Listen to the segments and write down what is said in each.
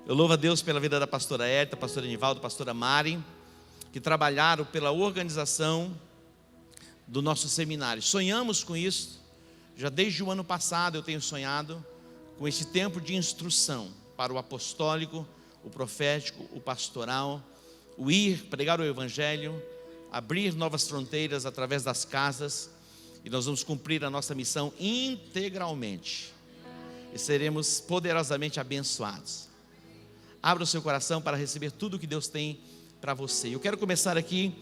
Eu louvo a Deus pela vida da pastora Herta, pastora Nivaldo, pastora Mari, que trabalharam pela organização do nosso seminário. Sonhamos com isso, já desde o ano passado eu tenho sonhado com esse tempo de instrução para o apostólico, o profético, o pastoral, o ir, pregar o evangelho, abrir novas fronteiras através das casas, e nós vamos cumprir a nossa missão integralmente, e seremos poderosamente abençoados. Abra o seu coração para receber tudo o que Deus tem para você. Eu quero começar aqui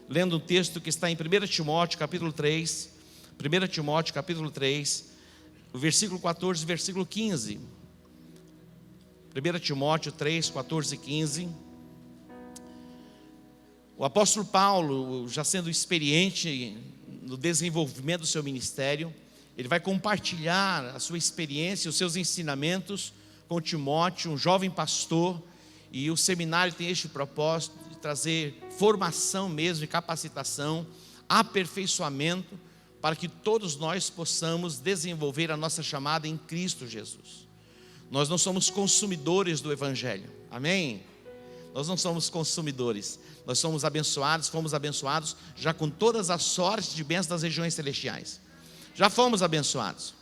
lendo um texto que está em 1 Timóteo capítulo 3, 1 Timóteo capítulo 3, o versículo 14 e versículo 15. 1 Timóteo 3, 14 e 15. O apóstolo Paulo, já sendo experiente no desenvolvimento do seu ministério, ele vai compartilhar a sua experiência, os seus ensinamentos com Timóteo, um jovem pastor, e o seminário tem este propósito de trazer formação mesmo, capacitação, aperfeiçoamento, para que todos nós possamos desenvolver a nossa chamada em Cristo Jesus. Nós não somos consumidores do evangelho, amém? Nós não somos consumidores, nós somos abençoados, fomos abençoados já com todas as sortes de bênçãos das regiões celestiais. Já fomos abençoados,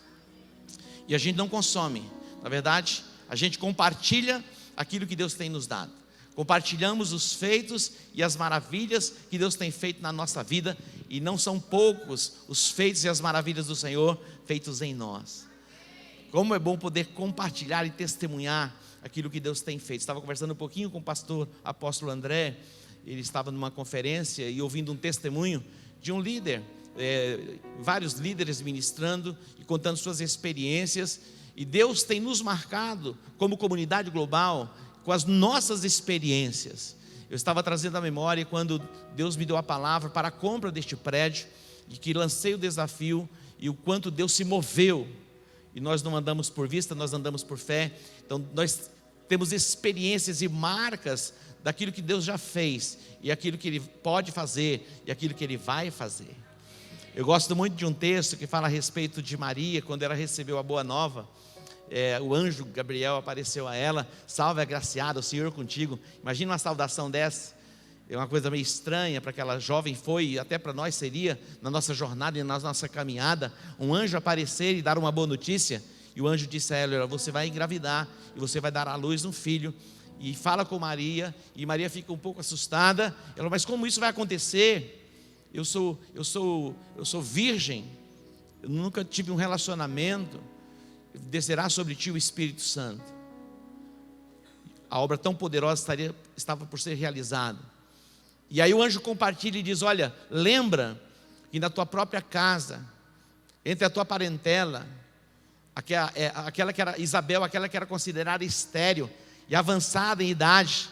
e a gente não consome, na verdade, a gente compartilha aquilo que Deus tem nos dado. Compartilhamos os feitos e as maravilhas que Deus tem feito na nossa vida, e não são poucos os feitos e as maravilhas do Senhor feitos em nós. Como é bom poder compartilhar e testemunhar aquilo que Deus tem feito. Estava conversando um pouquinho com o pastor apóstolo André, ele estava numa conferência e ouvindo um testemunho de um líder, vários líderes ministrando e contando suas experiências, e Deus tem nos marcado como comunidade global com as nossas experiências. Eu estava trazendo à memória quando Deus me deu a palavra para a compra deste prédio, e que lancei o desafio, e o quanto Deus se moveu. E nós não andamos por vista, nós andamos por fé. Então nós temos experiências e marcas daquilo que Deus já fez, e aquilo que Ele pode fazer, e aquilo que Ele vai fazer. Eu gosto muito de um texto que fala a respeito de Maria, quando ela recebeu a boa nova. O anjo Gabriel apareceu a ela: salve agraciada, o Senhor contigo. Imagina uma saudação dessa. É uma coisa meio estranha para aquela jovem, foi, e até para nós seria, na nossa jornada e na nossa caminhada, um anjo aparecer e dar uma boa notícia. E o anjo disse a ela: você vai engravidar, e você vai dar à luz um filho. E fala com Maria, e Maria fica um pouco assustada. Ela fala: mas como isso vai acontecer? Eu sou virgem, eu nunca tive um relacionamento. Descerá sobre ti o Espírito Santo. A obra tão poderosa estava por ser realizada. E aí o anjo compartilha e diz: olha, lembra que na tua própria casa, entre a tua parentela, aquela que era Isabel, aquela que era considerada estéril e avançada em idade,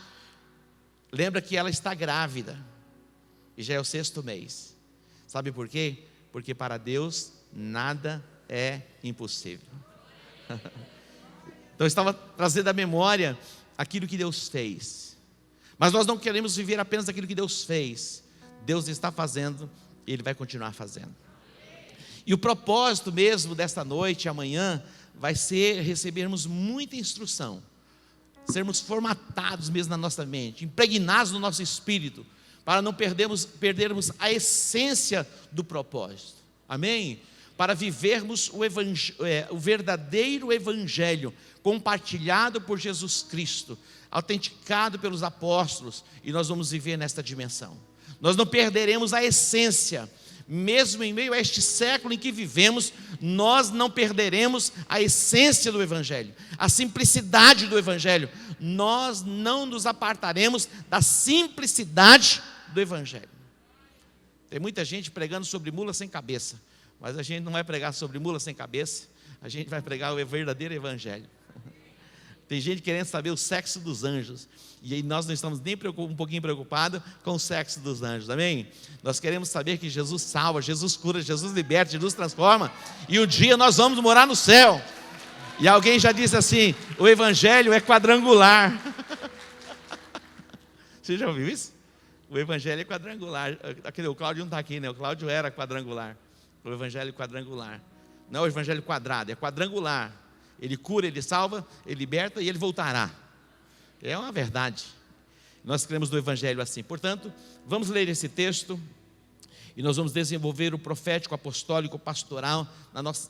lembra que ela está grávida, e já é o 6º mês. Sabe por quê? Porque para Deus nada é impossível. Então eu estava trazendo à memória aquilo que Deus fez. Mas nós não queremos viver apenas daquilo que Deus fez. Deus está fazendo, e Ele vai continuar fazendo. E o propósito mesmo desta noite, amanhã, vai ser recebermos muita instrução, sermos formatados mesmo na nossa mente, impregnados no nosso espírito, para não perdermos a essência do propósito. Amém? Para vivermos o verdadeiro evangelho, compartilhado por Jesus Cristo, autenticado pelos apóstolos, e nós vamos viver nesta dimensão. Nós não perderemos a essência, mesmo em meio a este século em que vivemos, nós não perderemos a essência do evangelho, a simplicidade do evangelho. Nós não nos apartaremos da simplicidade do evangelho. Tem muita gente pregando sobre mula sem cabeça, mas a gente não vai pregar sobre mula sem cabeça, a gente vai pregar o verdadeiro evangelho. Tem gente querendo saber o sexo dos anjos, e aí nós não estamos nem um pouquinho preocupados com o sexo dos anjos, amém? Nós queremos saber que Jesus salva, Jesus cura, Jesus liberta, Jesus transforma, e um dia nós vamos morar no céu. E alguém já disse assim: o evangelho é quadrangular. Você já ouviu isso? O evangelho é quadrangular. O Cláudio não está aqui, né? O Cláudio era quadrangular. O evangelho quadrangular. Não é o evangelho quadrado, é quadrangular. Ele cura, ele salva, ele liberta e ele voltará. É uma verdade. Nós cremos no Evangelho assim. Portanto, vamos ler esse texto e nós vamos desenvolver o profético, apostólico, pastoral.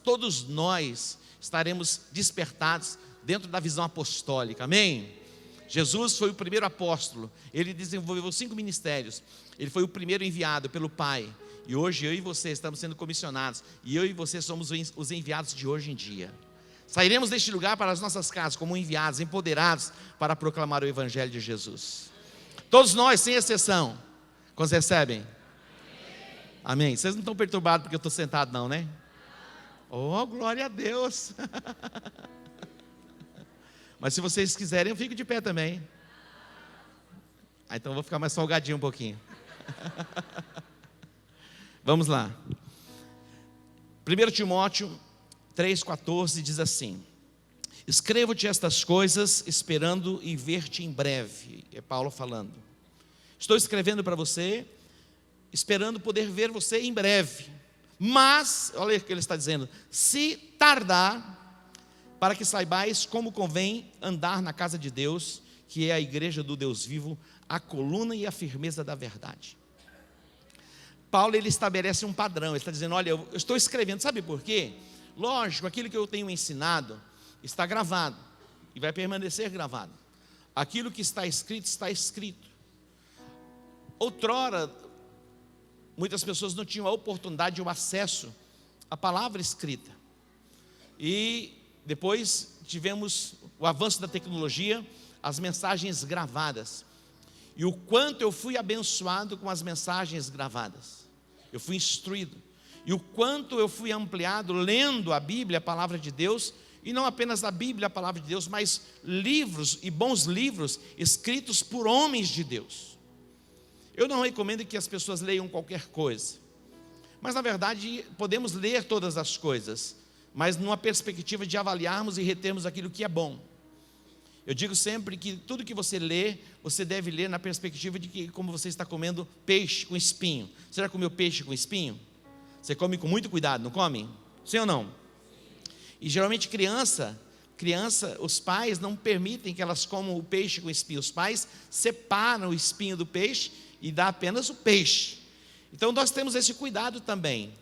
Todos nós estaremos despertados dentro da visão apostólica. Amém? Jesus foi o primeiro apóstolo. Ele desenvolveu 5 ministérios. Ele foi o primeiro enviado pelo Pai. E hoje eu e você estamos sendo comissionados. E eu e você somos os enviados de hoje em dia. Sairemos deste lugar para as nossas casas como enviados, empoderados para proclamar o Evangelho de Jesus. Todos nós, sem exceção. Quantos recebem? Amém. Vocês não estão perturbados porque eu estou sentado não, né? Oh, glória a Deus. Mas se vocês quiserem, eu fico de pé também. Então eu vou ficar mais folgadinho um pouquinho. Vamos lá. 1 Timóteo 3,14 diz assim: escrevo-te estas coisas esperando e ver-te em breve. É Paulo falando. Estou escrevendo para você, esperando poder ver você em breve. Mas, olha o que ele está dizendo: se tardar, para que saibais como convém andar na casa de Deus, que é a igreja do Deus vivo, a coluna e a firmeza da verdade. Paulo, ele estabelece um padrão. Ele está dizendo: olha, eu estou escrevendo, sabe por quê? Lógico, aquilo que eu tenho ensinado está gravado e vai permanecer gravado. Aquilo que está escrito, está escrito. Outrora, muitas pessoas não tinham a oportunidade ou acesso à palavra escrita. E depois tivemos o avanço da tecnologia, as mensagens gravadas. E o quanto eu fui abençoado com as mensagens gravadas. Eu fui instruído. E o quanto eu fui ampliado lendo a Bíblia, a palavra de Deus. E não apenas a Bíblia, a palavra de Deus, mas livros e bons livros escritos por homens de Deus. Eu não recomendo que as pessoas leiam qualquer coisa. Mas na verdade podemos ler todas as coisas, mas numa perspectiva de avaliarmos e retermos aquilo que é bom. Eu digo sempre que tudo que você lê, você deve ler na perspectiva de que, como você está comendo peixe com espinho. Você já comeu peixe com espinho? Você come com muito cuidado, não come? Sim ou não? E geralmente criança, os pais não permitem que elas comam o peixe com espinho. Os pais separam o espinho do peixe e dá apenas o peixe. Então nós temos esse cuidado também.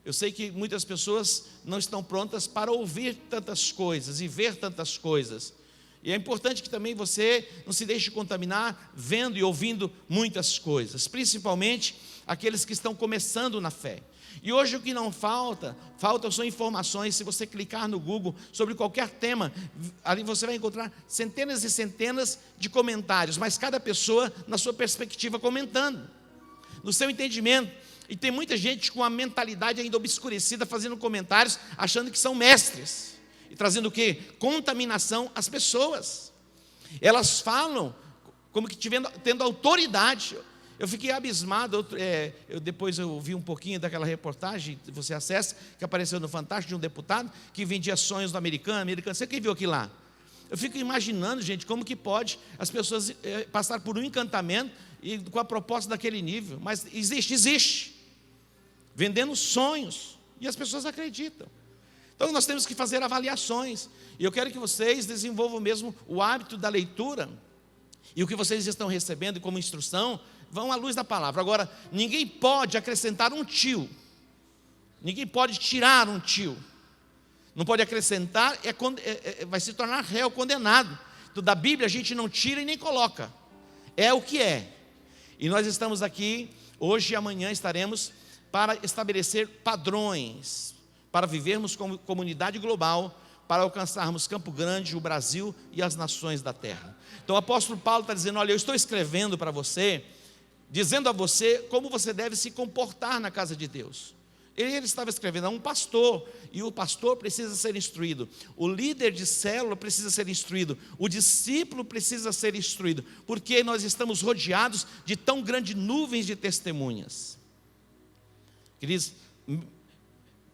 Eu sei que muitas pessoas não estão prontas para ouvir tantas coisas e ver tantas coisas. E é importante que também você não se deixe contaminar vendo e ouvindo muitas coisas, principalmente aqueles que estão começando na fé. E hoje o que não falta são informações. Se você clicar no Google sobre qualquer tema, ali você vai encontrar centenas e centenas de comentários, mas cada pessoa na sua perspectiva comentando, no seu entendimento. E tem muita gente com a mentalidade ainda obscurecida, fazendo comentários, achando que são mestres. E trazendo o quê? Contaminação às pessoas. Elas falam como que tendo autoridade. Eu fiquei abismado. Depois eu vi um pouquinho daquela reportagem, você acessa, que apareceu no Fantástico, de um deputado que vendia sonhos do americano. Você quem viu aquilo lá? Eu fico imaginando, gente, como que pode as pessoas passar por um encantamento e com a proposta daquele nível. Mas existe. Vendendo sonhos. E as pessoas acreditam. Então nós temos que fazer avaliações. E eu quero que vocês desenvolvam mesmo o hábito da leitura. E o que vocês estão recebendo como instrução, vão à luz da palavra. Agora, ninguém pode acrescentar um tio. Ninguém pode tirar um tio. Não pode acrescentar, vai se tornar réu, condenado. Então, da Bíblia a gente não tira e nem coloca. É o que é. E nós estamos aqui, hoje e amanhã estaremos para estabelecer padrões, para vivermos como comunidade global, para alcançarmos Campo Grande, o Brasil e as nações da terra. Então o apóstolo Paulo está dizendo: olha, eu estou escrevendo para você, dizendo a você como você deve se comportar na casa de Deus. Ele estava escrevendo a um pastor, e o pastor precisa ser instruído, o líder de célula precisa ser instruído, o discípulo precisa ser instruído, porque nós estamos rodeados de tão grandes nuvens de testemunhas. Queridos,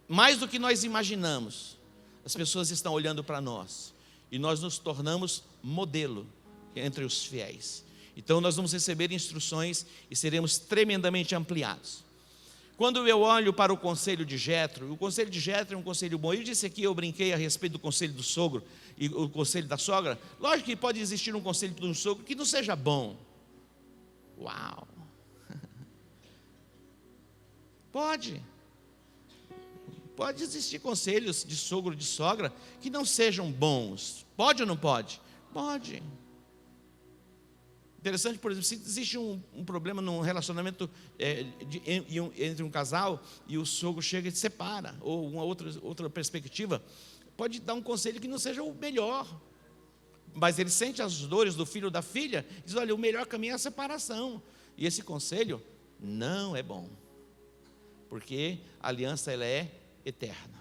mais do que nós imaginamos, as pessoas estão olhando para nós, e nós nos tornamos modelo entre os fiéis. Então nós vamos receber instruções e seremos tremendamente ampliados. Quando eu olho para o conselho de Jetro, o conselho de Jetro é um conselho bom. Eu disse aqui, eu brinquei a respeito do conselho do sogro e o conselho da sogra. Lógico que pode existir um conselho de um sogro que não seja bom. Uau! Pode existir conselhos de sogro, de sogra, que não sejam bons. Pode ou não pode? Pode. Interessante, por exemplo, se existe um problema num relacionamento entre um casal e o sogro chega e separa, ou uma outra perspectiva, pode dar um conselho que não seja o melhor, mas ele sente as dores do filho ou da filha, e diz: olha, o melhor caminho é a separação, e esse conselho não é bom, porque a aliança ela é eterna.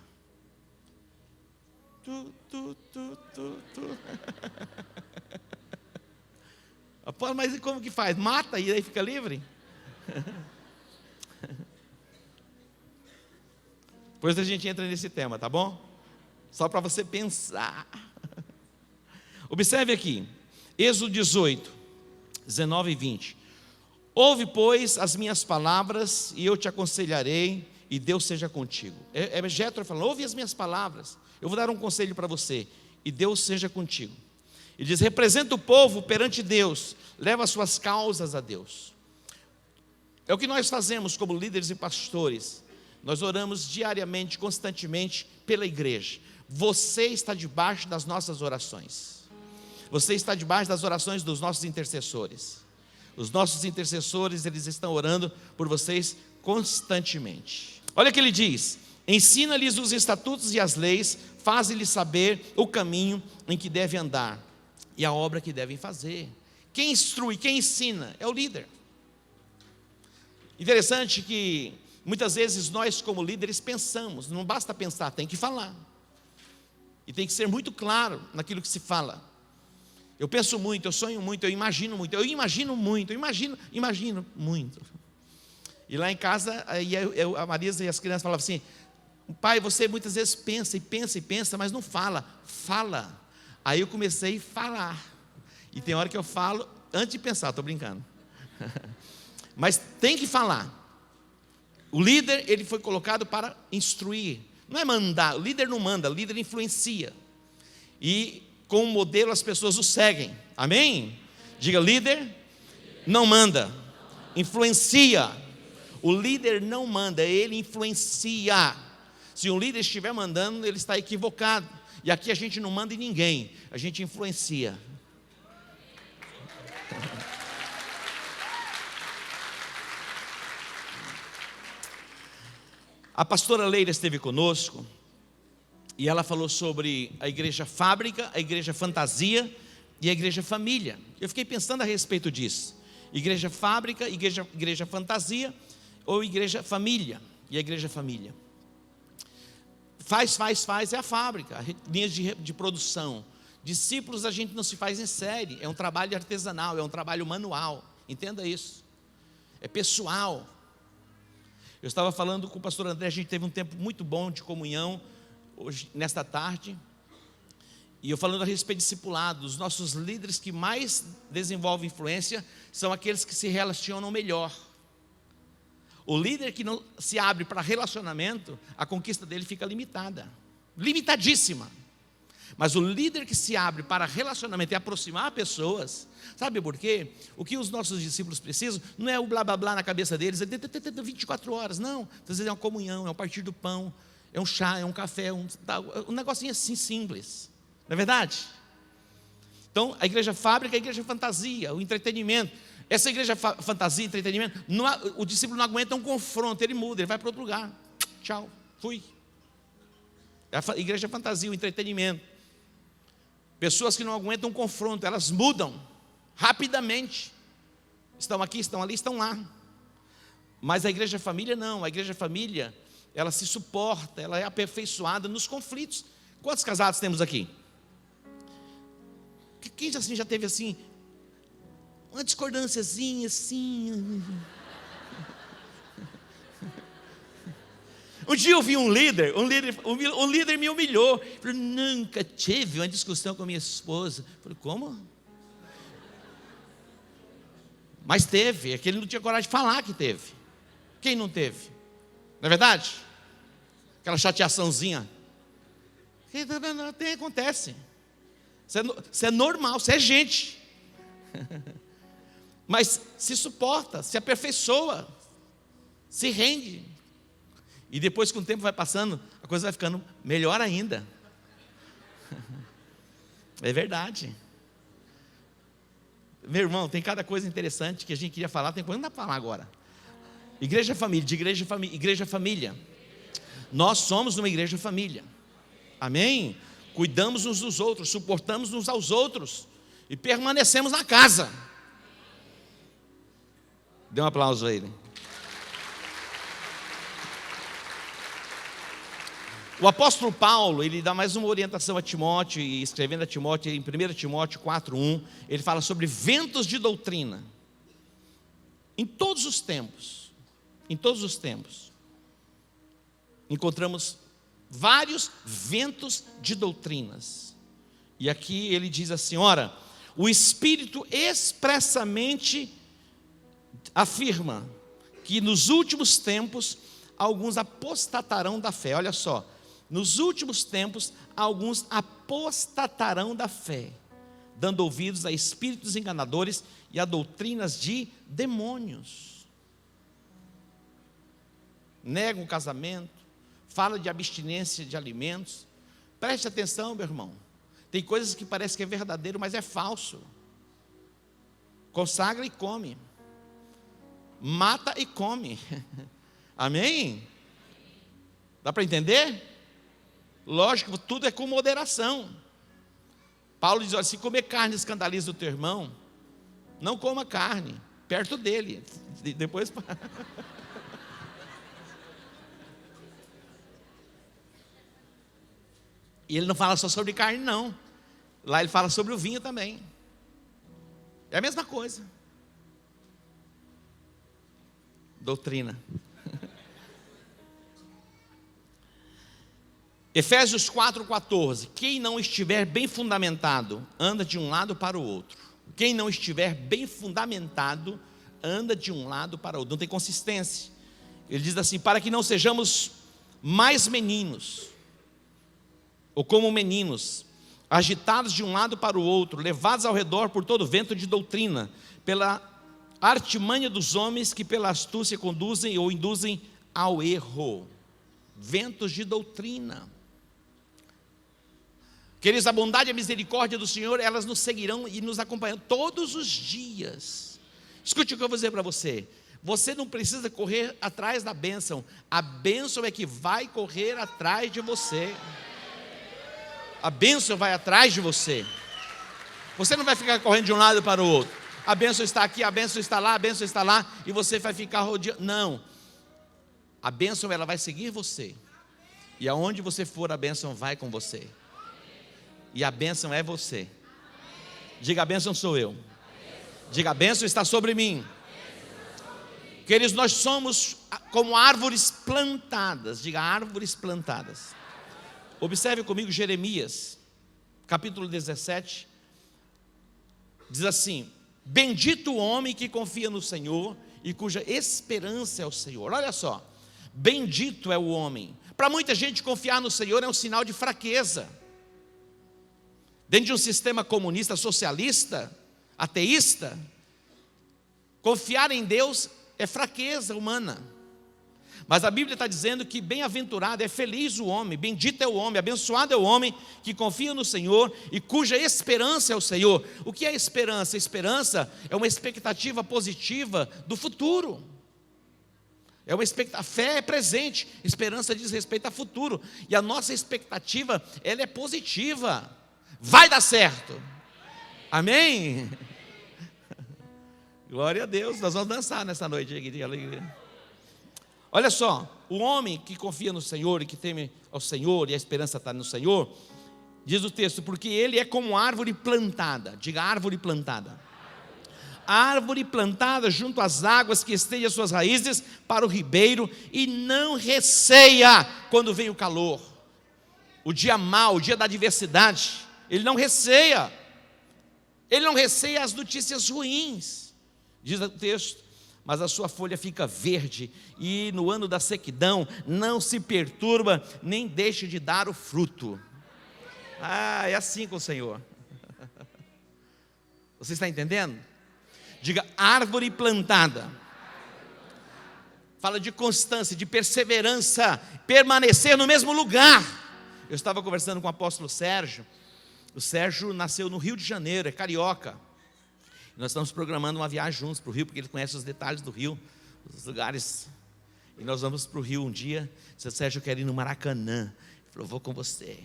Mas como que faz? Mata e aí fica livre? Depois a gente entra nesse tema, tá bom? Só para você pensar. Observe aqui, Êxodo 18, 19 e 20. Ouve, pois, as minhas palavras, e eu te aconselharei, e Deus seja contigo. É Jetro falando: ouve as minhas palavras, eu vou dar um conselho para você, e Deus seja contigo. Ele diz: representa o povo perante Deus, leva as suas causas a Deus. É o que nós fazemos como líderes e pastores. Nós oramos diariamente, constantemente pela igreja. Você está debaixo das nossas orações. Você está debaixo das orações dos nossos intercessores. Os nossos intercessores, eles estão orando por vocês constantemente. Olha o que ele diz: ensina-lhes os estatutos e as leis, faz-lhes saber o caminho em que devem andar e a obra que devem fazer. Quem instrui, quem ensina é o líder. Interessante que muitas vezes nós como líderes pensamos, não basta pensar, tem que falar. E tem que ser muito claro naquilo que se fala. Eu penso muito, eu sonho muito, eu imagino muito. E lá em casa, a Marisa e as crianças falavam assim: pai, você muitas vezes pensa, mas não fala. Fala. Aí eu comecei a falar. E tem hora que eu falo antes de pensar, estou brincando. Mas tem que falar. O líder, ele foi colocado para instruir. Não é mandar, o líder não manda, o líder influencia. E com o modelo as pessoas o seguem. Amém? Diga: líder não manda, influencia. O líder não manda, ele influencia. Se um líder estiver mandando, ele está equivocado. E aqui a gente não manda em ninguém, a gente influencia. A pastora Leila esteve conosco e ela falou sobre a igreja fábrica, a igreja fantasia e a igreja família. Eu fiquei pensando a respeito disso. Igreja fábrica, igreja fantasia ou igreja família. E a igreja família faz é a fábrica, linhas de produção. Discípulos a gente não se faz em série, é um trabalho artesanal, é um trabalho manual. Entenda isso, é pessoal. Eu estava falando com o pastor André, a gente teve um tempo muito bom de comunhão hoje, nesta tarde, e eu falando a respeito de discipulado. Os nossos líderes que mais desenvolvem influência são aqueles que se relacionam melhor. O líder que não se abre para relacionamento, a conquista dele fica limitada, limitadíssima. Mas o líder que se abre para relacionamento e aproximar pessoas, sabe por quê? O que os nossos discípulos precisam não é o blá blá blá na cabeça deles, é 24 horas, não. Às vezes é uma comunhão, é um partir do pão, é um chá, é um café, um negocinho assim simples, não é verdade? Então a igreja fábrica é a igreja fantasia, o entretenimento. Essa igreja fantasia, entretenimento, o discípulo não aguenta um confronto, ele muda, ele vai para outro lugar. Tchau, fui. É a igreja fantasia, o entretenimento. Pessoas que não aguentam um confronto, elas mudam rapidamente. Estão aqui, estão ali, estão lá. Mas a igreja família não, a igreja família, ela se suporta, ela é aperfeiçoada nos conflitos. Quantos casados temos aqui? Quem assim, já teve assim, uma discordânciazinha assim? Um dia eu vi um líder me humilhou. Falei: nunca tive uma discussão com a minha esposa. Falei: como? Mas teve, é que ele não tinha coragem de falar que teve. Quem não teve? Não é verdade? Aquela chateaçãozinha. Acontece. Isso é normal, isso é gente. Mas se suporta, se aperfeiçoa, se rende. E depois, com o tempo vai passando, a coisa vai ficando melhor ainda. É verdade. Meu irmão, tem cada coisa interessante que a gente queria falar, tem coisa que não dá para falar agora. Igreja família, de igreja família. Nós somos uma igreja família. Amém? Cuidamos uns dos outros, suportamos uns aos outros e permanecemos na casa. Dê um aplauso a ele. O apóstolo Paulo, ele dá mais uma orientação a Timóteo, e escrevendo a Timóteo, em 1 Timóteo 4:1, ele fala sobre ventos de doutrina. Em todos os tempos, encontramos vários ventos de doutrinas. E aqui ele diz assim: ora, o Espírito expressamente afirma que nos últimos tempos alguns apostatarão da fé. Olha só, nos últimos tempos alguns apostatarão da fé, dando ouvidos a espíritos enganadores e a doutrinas de demônios. Negam o casamento, fala de abstinência de alimentos. Preste atenção, meu irmão. Tem coisas que parece que é verdadeiro, mas é falso. Consagra e come. Mata e come. Amém? Dá para entender? Lógico, tudo é com moderação. Paulo diz: olha, se comer carne escandaliza o teu irmão, não coma carne perto dele. Depois E ele não fala só sobre carne, não. Lá ele fala sobre o vinho também. É a mesma coisa. Doutrina. Efésios 4:14. Quem não estiver bem fundamentado, anda de um lado para o outro. Quem não estiver bem fundamentado, anda de um lado para o outro. Não tem consistência. Ele diz assim: para que não sejamos mais meninos, ou como meninos, agitados de um lado para o outro, levados ao redor por todo vento de doutrina, pela artimanha dos homens que pela astúcia conduzem ou induzem ao erro. Ventos de doutrina. Queridos, a bondade e a misericórdia do Senhor, elas nos seguirão e nos acompanham todos os dias. Escute o que eu vou dizer para você. Você não precisa correr atrás da bênção. A bênção é que vai correr atrás de você. A bênção vai atrás de você. Você não vai ficar correndo de um lado para o outro. A bênção está aqui, a bênção está lá, a bênção está lá, e você vai ficar rodeando. Não. A bênção, ela vai seguir você. E aonde você for, a bênção vai com você. E a bênção é você. Diga: a bênção sou eu. Diga: a bênção está sobre mim. Queridos, nós somos como árvores plantadas. Diga: árvores plantadas. Observe comigo Jeremias, capítulo 17. Diz assim: bendito o homem que confia no Senhor e cuja esperança é o Senhor. Olha só, bendito é o homem. Para muita gente, confiar no Senhor é um sinal de fraqueza. Dentro de um sistema comunista, socialista, ateísta, confiar em Deus é fraqueza humana. Mas a Bíblia está dizendo que bem-aventurado, é feliz o homem, bendito é o homem, abençoado é o homem que confia no Senhor e cuja esperança é o Senhor. O que é esperança? Esperança é uma expectativa positiva do futuro. É uma expectativa, a fé é presente, esperança diz respeito a futuro. E a nossa expectativa, ela é positiva. Vai dar certo. Amém? Glória a Deus. Nós vamos dançar nessa noite aqui. Olha só, o homem que confia no Senhor e que teme ao Senhor, e a esperança está no Senhor, diz o texto: porque ele é como árvore plantada. Diga: árvore plantada. Árvore plantada junto às águas, que estende as suas raízes para o ribeiro e não receia quando vem o calor, o dia mau, o dia da adversidade. Ele não receia. Ele não receia as notícias ruins. Diz o texto: mas a sua folha fica verde, e no ano da sequidão não se perturba, nem deixa de dar o fruto. É assim com o Senhor. Você está entendendo? Diga, árvore plantada. Fala de constância, de perseverança, permanecer no mesmo lugar. Eu estava conversando com o apóstolo Sérgio. O Sérgio nasceu no Rio de Janeiro, é carioca. Nós estamos programando uma viagem juntos para o Rio, porque ele conhece os detalhes do Rio, os lugares. E nós vamos para o Rio um dia. O Sérgio, eu quero ir no Maracanã. Ele falou, vou com você.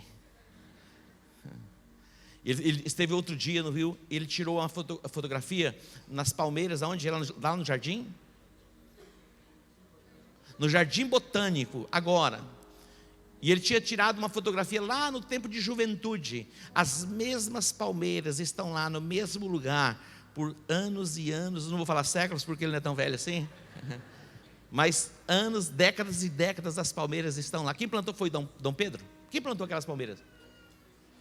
Ele esteve outro dia no Rio, ele tirou uma fotografia nas palmeiras, aonde? Lá no jardim? No Jardim Botânico, agora. E ele tinha tirado uma fotografia lá no tempo de juventude. As mesmas palmeiras estão lá no mesmo lugar, por anos e anos, não vou falar séculos, porque ele não é tão velho assim. Mas anos, décadas e décadas, as palmeiras estão lá. Quem plantou foi Dom Pedro? Quem plantou aquelas palmeiras?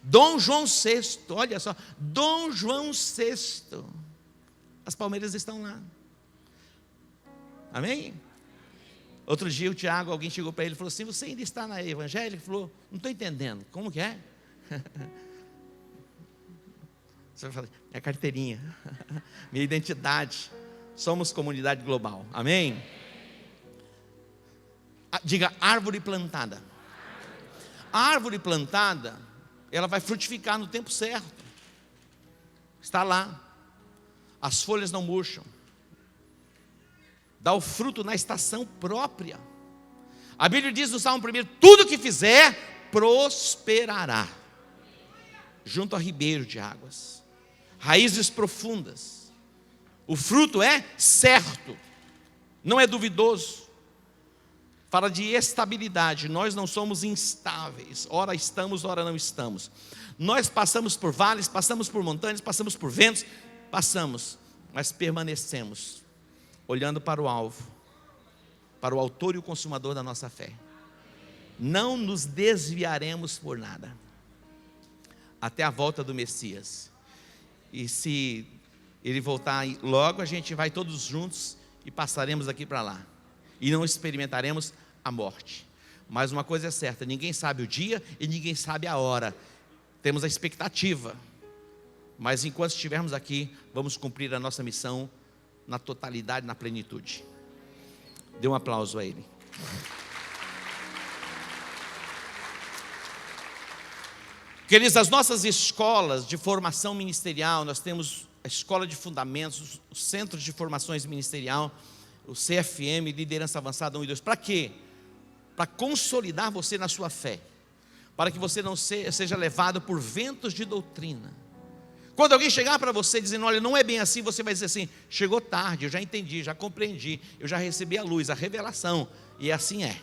Dom João VI, olha só, Dom João VI, as palmeiras estão lá, amém? Outro dia o Tiago, alguém chegou para ele e falou assim, você ainda está na evangélica? Ele falou, não estou entendendo, como que é? Você vai falar, é carteirinha, minha identidade, somos comunidade global, amém? Diga, árvore plantada. A árvore plantada, ela vai frutificar no tempo certo. Está lá. As folhas não murcham. Dá o fruto na estação própria. A Bíblia diz no Salmo 1, tudo que fizer, prosperará. Junto a ribeiro de águas. Raízes profundas. O fruto é certo. Não é duvidoso. Fala de estabilidade, nós não somos instáveis, ora estamos, ora não estamos. Nós passamos por vales, passamos por montanhas, passamos por ventos, mas permanecemos, olhando para o alvo, para o autor e o consumador da nossa fé. Não nos desviaremos por nada, até a volta do Messias. E se ele voltar logo, a gente vai todos juntos e passaremos daqui para lá. E não experimentaremos a morte. Mas uma coisa é certa, ninguém sabe o dia e ninguém sabe a hora. Temos a expectativa, mas enquanto estivermos aqui, vamos cumprir a nossa missão na totalidade, na plenitude. Dê um aplauso a ele. Queridos, as nossas escolas de formação ministerial, nós temos a escola de fundamentos, os centros de formações ministerial, o CFM, liderança avançada 1 e 2, para quê? Para consolidar você na sua fé, para que você não seja levado por ventos de doutrina. Quando alguém chegar para você dizendo, olha, não é bem assim, você vai dizer assim, chegou tarde, eu já entendi, já compreendi, eu já recebi a luz, a revelação, e assim é.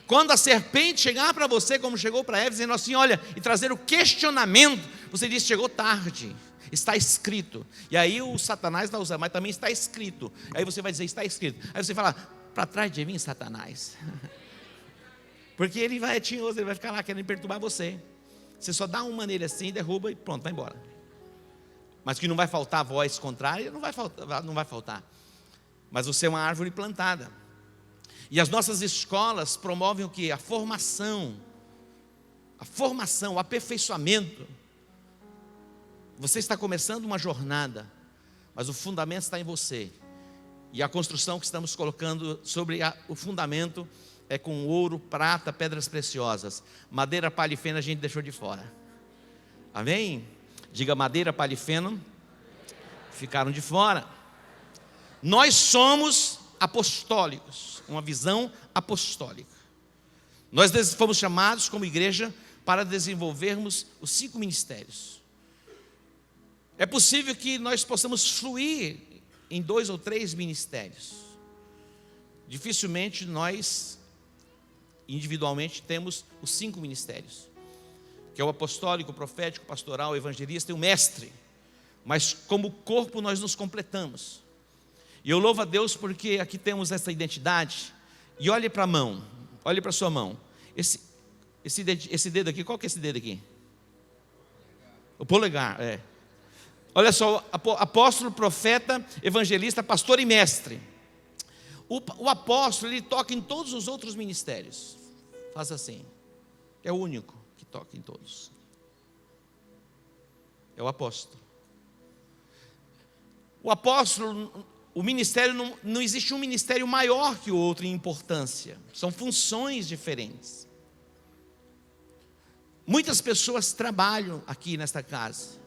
Quando a serpente chegar para você, como chegou para Eva, dizendo assim, olha, e trazer o questionamento, você diz, chegou tarde. Está escrito. E aí o Satanás vai usar, mas também está escrito. Aí você vai dizer, está escrito. Aí você fala, para trás de mim, Satanás. Porque ele é tinhoso, ele vai ficar lá querendo perturbar você. Você só dá uma nele assim, derruba e pronto, vai embora. Mas que não vai faltar voz contrária, não vai faltar. Mas você é uma árvore plantada. E as nossas escolas promovem o quê? A formação, o aperfeiçoamento. Você está começando uma jornada, mas o fundamento está em você. E a construção que estamos colocando sobre o fundamento é com ouro, prata, pedras preciosas. Madeira, palha e feno a gente deixou de fora. Amém? Diga, madeira, palha e feno ficaram de fora. Nós somos apostólicos, uma visão apostólica. Nós fomos chamados como igreja para desenvolvermos os 5 ministérios. É possível que nós possamos fluir em 2 ou 3 ministérios. Dificilmente nós, individualmente, temos os 5 ministérios, que é o apostólico, o profético, o pastoral, o evangelista e o mestre. Mas como corpo nós nos completamos. E eu louvo a Deus porque aqui temos essa identidade. E olhe para a mão, olhe para a sua mão. Esse dedo aqui, qual que é esse dedo aqui? O polegar, é. Olha só, apóstolo, profeta, evangelista, pastor e mestre. O apóstolo, ele toca em todos os outros ministérios. Faz assim. É o único que toca em todos. É o apóstolo. O apóstolo, o ministério, não existe um ministério maior que o outro em importância. São funções diferentes. Muitas pessoas trabalham aqui nesta casa.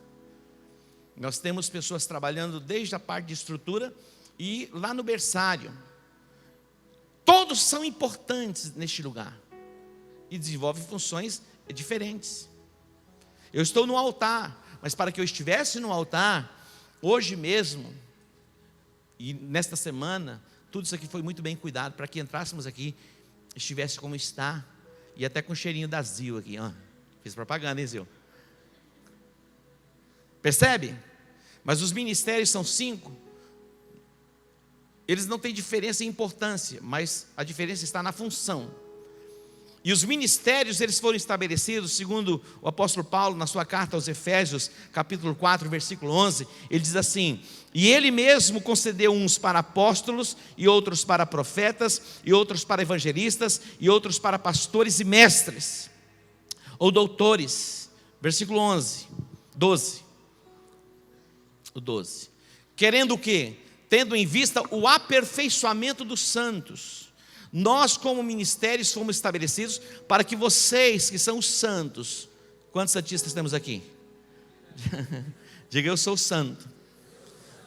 Nós temos pessoas trabalhando desde a parte de estrutura e lá no berçário. Todos são importantes neste lugar e desenvolvem funções diferentes. Eu estou no altar, mas para que eu estivesse no altar, hoje mesmo e nesta semana, tudo isso aqui foi muito bem cuidado para que entrássemos aqui, estivesse como está e até com o cheirinho da Zil aqui, ó. Fiz propaganda, hein, Zil? Percebe? Mas os ministérios são 5. Eles não têm diferença em importância, mas a diferença está na função. E os ministérios, eles foram estabelecidos, segundo o apóstolo Paulo, na sua carta aos Efésios, capítulo 4, versículo 11, ele diz assim: e ele mesmo concedeu uns para apóstolos, e outros para profetas, e outros para evangelistas, e outros para pastores e mestres, ou doutores. Versículo 12. Querendo o quê? Tendo em vista o aperfeiçoamento dos santos. Nós, como ministérios, fomos estabelecidos para que vocês, que são os santos, quantos santistas temos aqui? Diga, eu sou santo.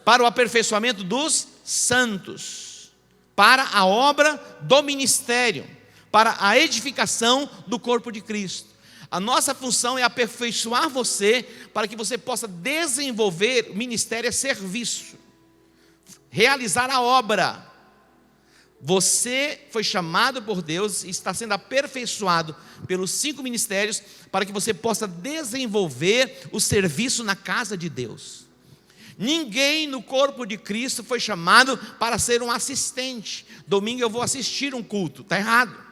Para o aperfeiçoamento dos santos, para a obra do ministério, para a edificação do corpo de Cristo. A nossa função é aperfeiçoar você, para que você possa desenvolver. O ministério é serviço, realizar a obra. Você foi chamado por Deus e está sendo aperfeiçoado pelos 5 ministérios, para que você possa desenvolver o serviço na casa de Deus. Ninguém no corpo de Cristo foi chamado para ser um assistente. Domingo eu vou assistir um culto, está errado.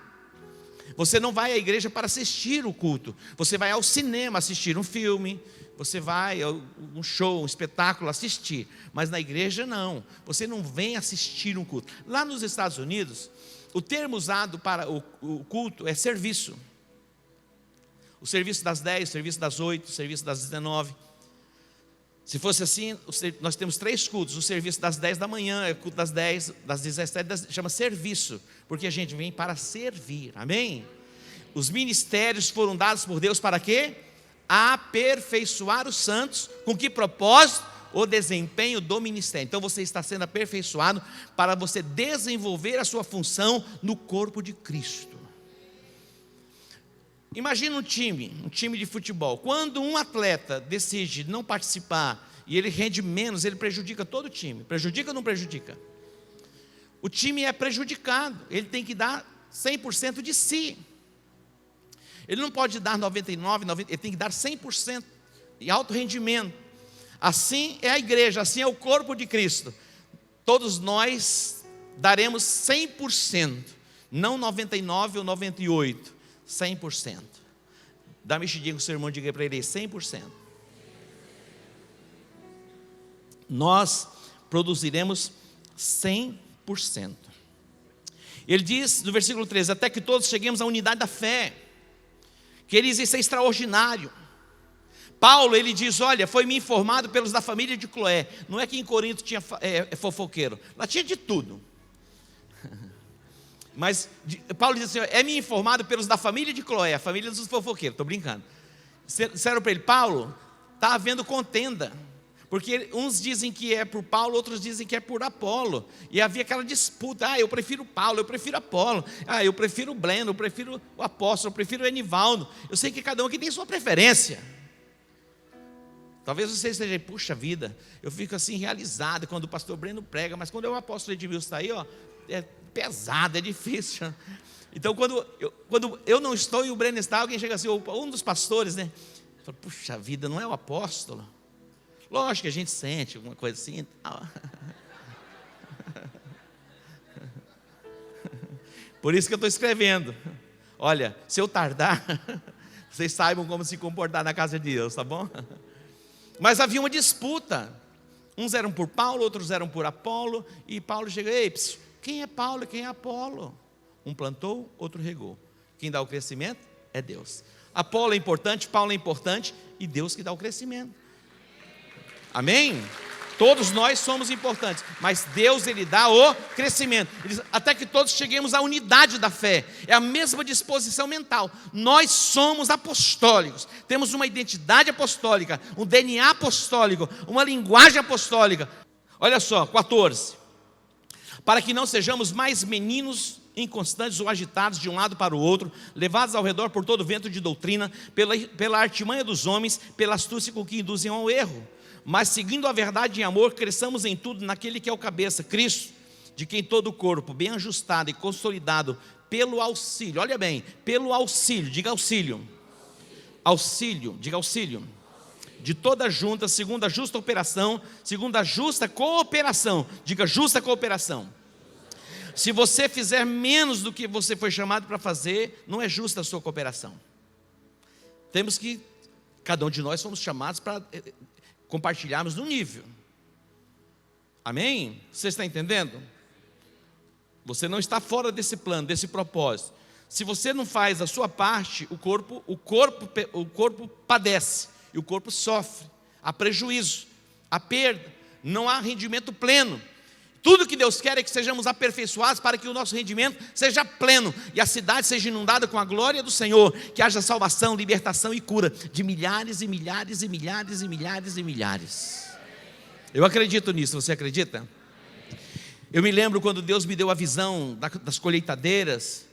Você não vai à igreja para assistir o culto. Você vai ao cinema assistir um filme. Você vai a um show, um espetáculo assistir. Mas na igreja não. Você não vem assistir um culto. Lá nos Estados Unidos, o termo usado para o culto é serviço. O serviço das 10, o serviço das 8, o serviço das 19. Se fosse assim, nós temos 3 cultos. O serviço das 10 da manhã, o culto das 10, das 17, chama serviço, porque a gente vem para servir, amém? Os ministérios foram dados por Deus para quê? Aperfeiçoar os santos. Com que propósito? O desempenho do ministério. Então você está sendo aperfeiçoado para você desenvolver a sua função no corpo de Cristo. Imagina um time de futebol. Quando um atleta decide não participar e ele rende menos, ele prejudica todo o time. Prejudica ou não prejudica? O time é prejudicado. Ele tem que dar 100% de si. Ele não pode dar 99%, 90%, ele tem que dar 100% em alto rendimento. Assim é a igreja, assim é o corpo de Cristo. Todos nós daremos 100%, não 99% ou 98%. 100%. Dá uma mexidinha com o seu irmão, diga para ele 100%. Nós produziremos 100%. Ele diz no versículo 13: até que todos cheguemos à unidade da fé. Queridos, isso é extraordinário. Paulo, ele diz: olha, foi-me informado pelos da família de Cloé. Não é que em Corinto tinha fofoqueiro, lá tinha de tudo. Mas Paulo diz assim: é-me informado pelos da família de Cloé, a família dos fofoqueiros. Estou brincando. Disseram para ele: Paulo, está havendo contenda, porque uns dizem que é por Paulo, outros dizem que é por Apolo. E havia aquela disputa: eu prefiro Paulo, eu prefiro Apolo, eu prefiro o Bleno, eu prefiro o apóstolo, eu prefiro o Enivaldo. Eu sei que cada um aqui tem sua preferência. Talvez você esteja, puxa vida, eu fico assim realizado quando o pastor Breno prega, mas quando o apóstolo Edmilson está aí, é pesado, é difícil. Então quando eu não estou e o Breno está, alguém chega assim, um dos pastores, né? Fala: puxa vida, não é o apóstolo? Lógico que a gente sente alguma coisa assim. Por isso que eu estou escrevendo. Olha, se eu tardar, vocês saibam como se comportar na casa de Deus, tá bom? Mas havia uma disputa. Uns eram por Paulo, outros eram por Apolo. E Paulo chega: ei, Quem é Paulo e quem é Apolo? Um plantou, outro regou. Quem dá o crescimento é Deus. Apolo é importante, Paulo é importante, e Deus que dá o crescimento. Amém? Todos nós somos importantes, mas Deus, Ele dá o crescimento. Ele diz, até que todos cheguemos à unidade da fé. É a mesma disposição mental. Nós somos apostólicos, temos uma identidade apostólica, um DNA apostólico, uma linguagem apostólica. Olha só, 14. Para que não sejamos mais meninos inconstantes ou agitados de um lado para o outro, levados ao redor por todo vento de doutrina, pela artimanha dos homens, pela astúcia com que induzem ao erro. Mas seguindo a verdade em amor, cresçamos em tudo naquele que é o cabeça, Cristo, de quem todo o corpo, bem ajustado e consolidado pelo auxílio, olha bem, pelo auxílio, diga auxílio, auxílio, diga auxílio, de toda junta, segundo a justa operação, segundo a justa cooperação, diga justa cooperação. Se você fizer menos do que você foi chamado para fazer, não é justa a sua cooperação. Temos que, cada um de nós fomos chamados para compartilharmos no nível. Amém? Você está entendendo? Você não está fora desse plano, desse propósito. Se você não faz a sua parte, o corpo padece, e o corpo sofre, há prejuízo, há perda, não há rendimento pleno. Tudo que Deus quer é que sejamos aperfeiçoados para que o nosso rendimento seja pleno e a cidade seja inundada com a glória do Senhor, que haja salvação, libertação e cura de milhares e milhares e milhares e milhares e milhares. Eu acredito nisso, você acredita? Eu me lembro quando Deus me deu a visão das colheitadeiras.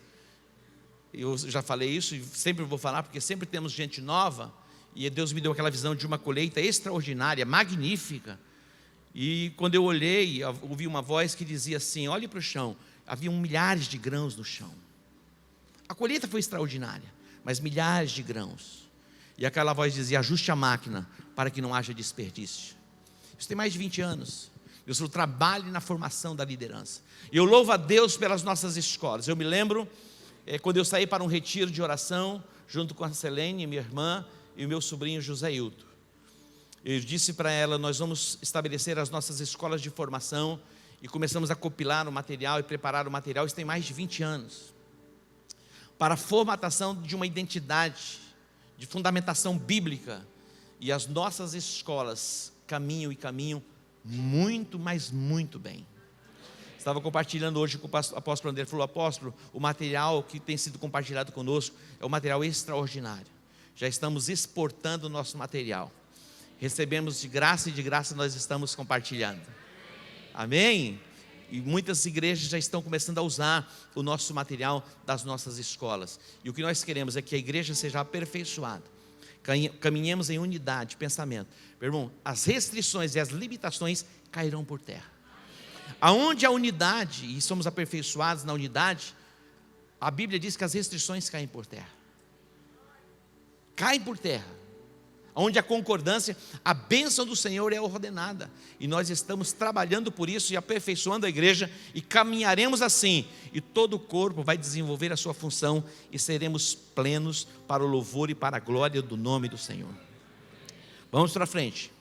Eu já falei isso e sempre vou falar, porque sempre temos gente nova, e Deus me deu aquela visão de uma colheita extraordinária, magnífica. E quando eu olhei, ouvi uma voz que dizia assim, olhe para o chão, haviam milhares de grãos no chão. A colheita foi extraordinária, mas milhares de grãos. E aquela voz dizia, ajuste a máquina para que não haja desperdício. Isso tem mais de 20 anos. Eu trabalho na formação da liderança. E eu louvo a Deus pelas nossas escolas. Eu me lembro, quando eu saí para um retiro de oração, junto com a Selene, minha irmã, e o meu sobrinho José Hilton. Eu disse para ela, nós vamos estabelecer as nossas escolas de formação, e começamos a compilar o material e preparar o material, isso tem mais de 20 anos, para a formatação de uma identidade, de fundamentação bíblica, e as nossas escolas caminham muito, mas muito bem. Estava compartilhando hoje com o apóstolo André, ele falou, apóstolo, o material que tem sido compartilhado conosco é um material extraordinário, já estamos exportando o nosso material. Recebemos de graça e de graça nós estamos compartilhando. Amém? E muitas igrejas já estão começando a usar o nosso material das nossas escolas. E o que nós queremos é que a igreja seja aperfeiçoada. Caminhemos em unidade de pensamento. Meu irmão, as restrições e as limitações cairão por terra. Aonde a unidade, e somos aperfeiçoados na unidade, a Bíblia diz que as restrições caem por terra. Caem por terra. Onde a concordância, a bênção do Senhor é ordenada, e nós estamos trabalhando por isso e aperfeiçoando a igreja, e caminharemos assim, e todo o corpo vai desenvolver a sua função, e seremos plenos para o louvor e para a glória do nome do Senhor. Vamos para frente.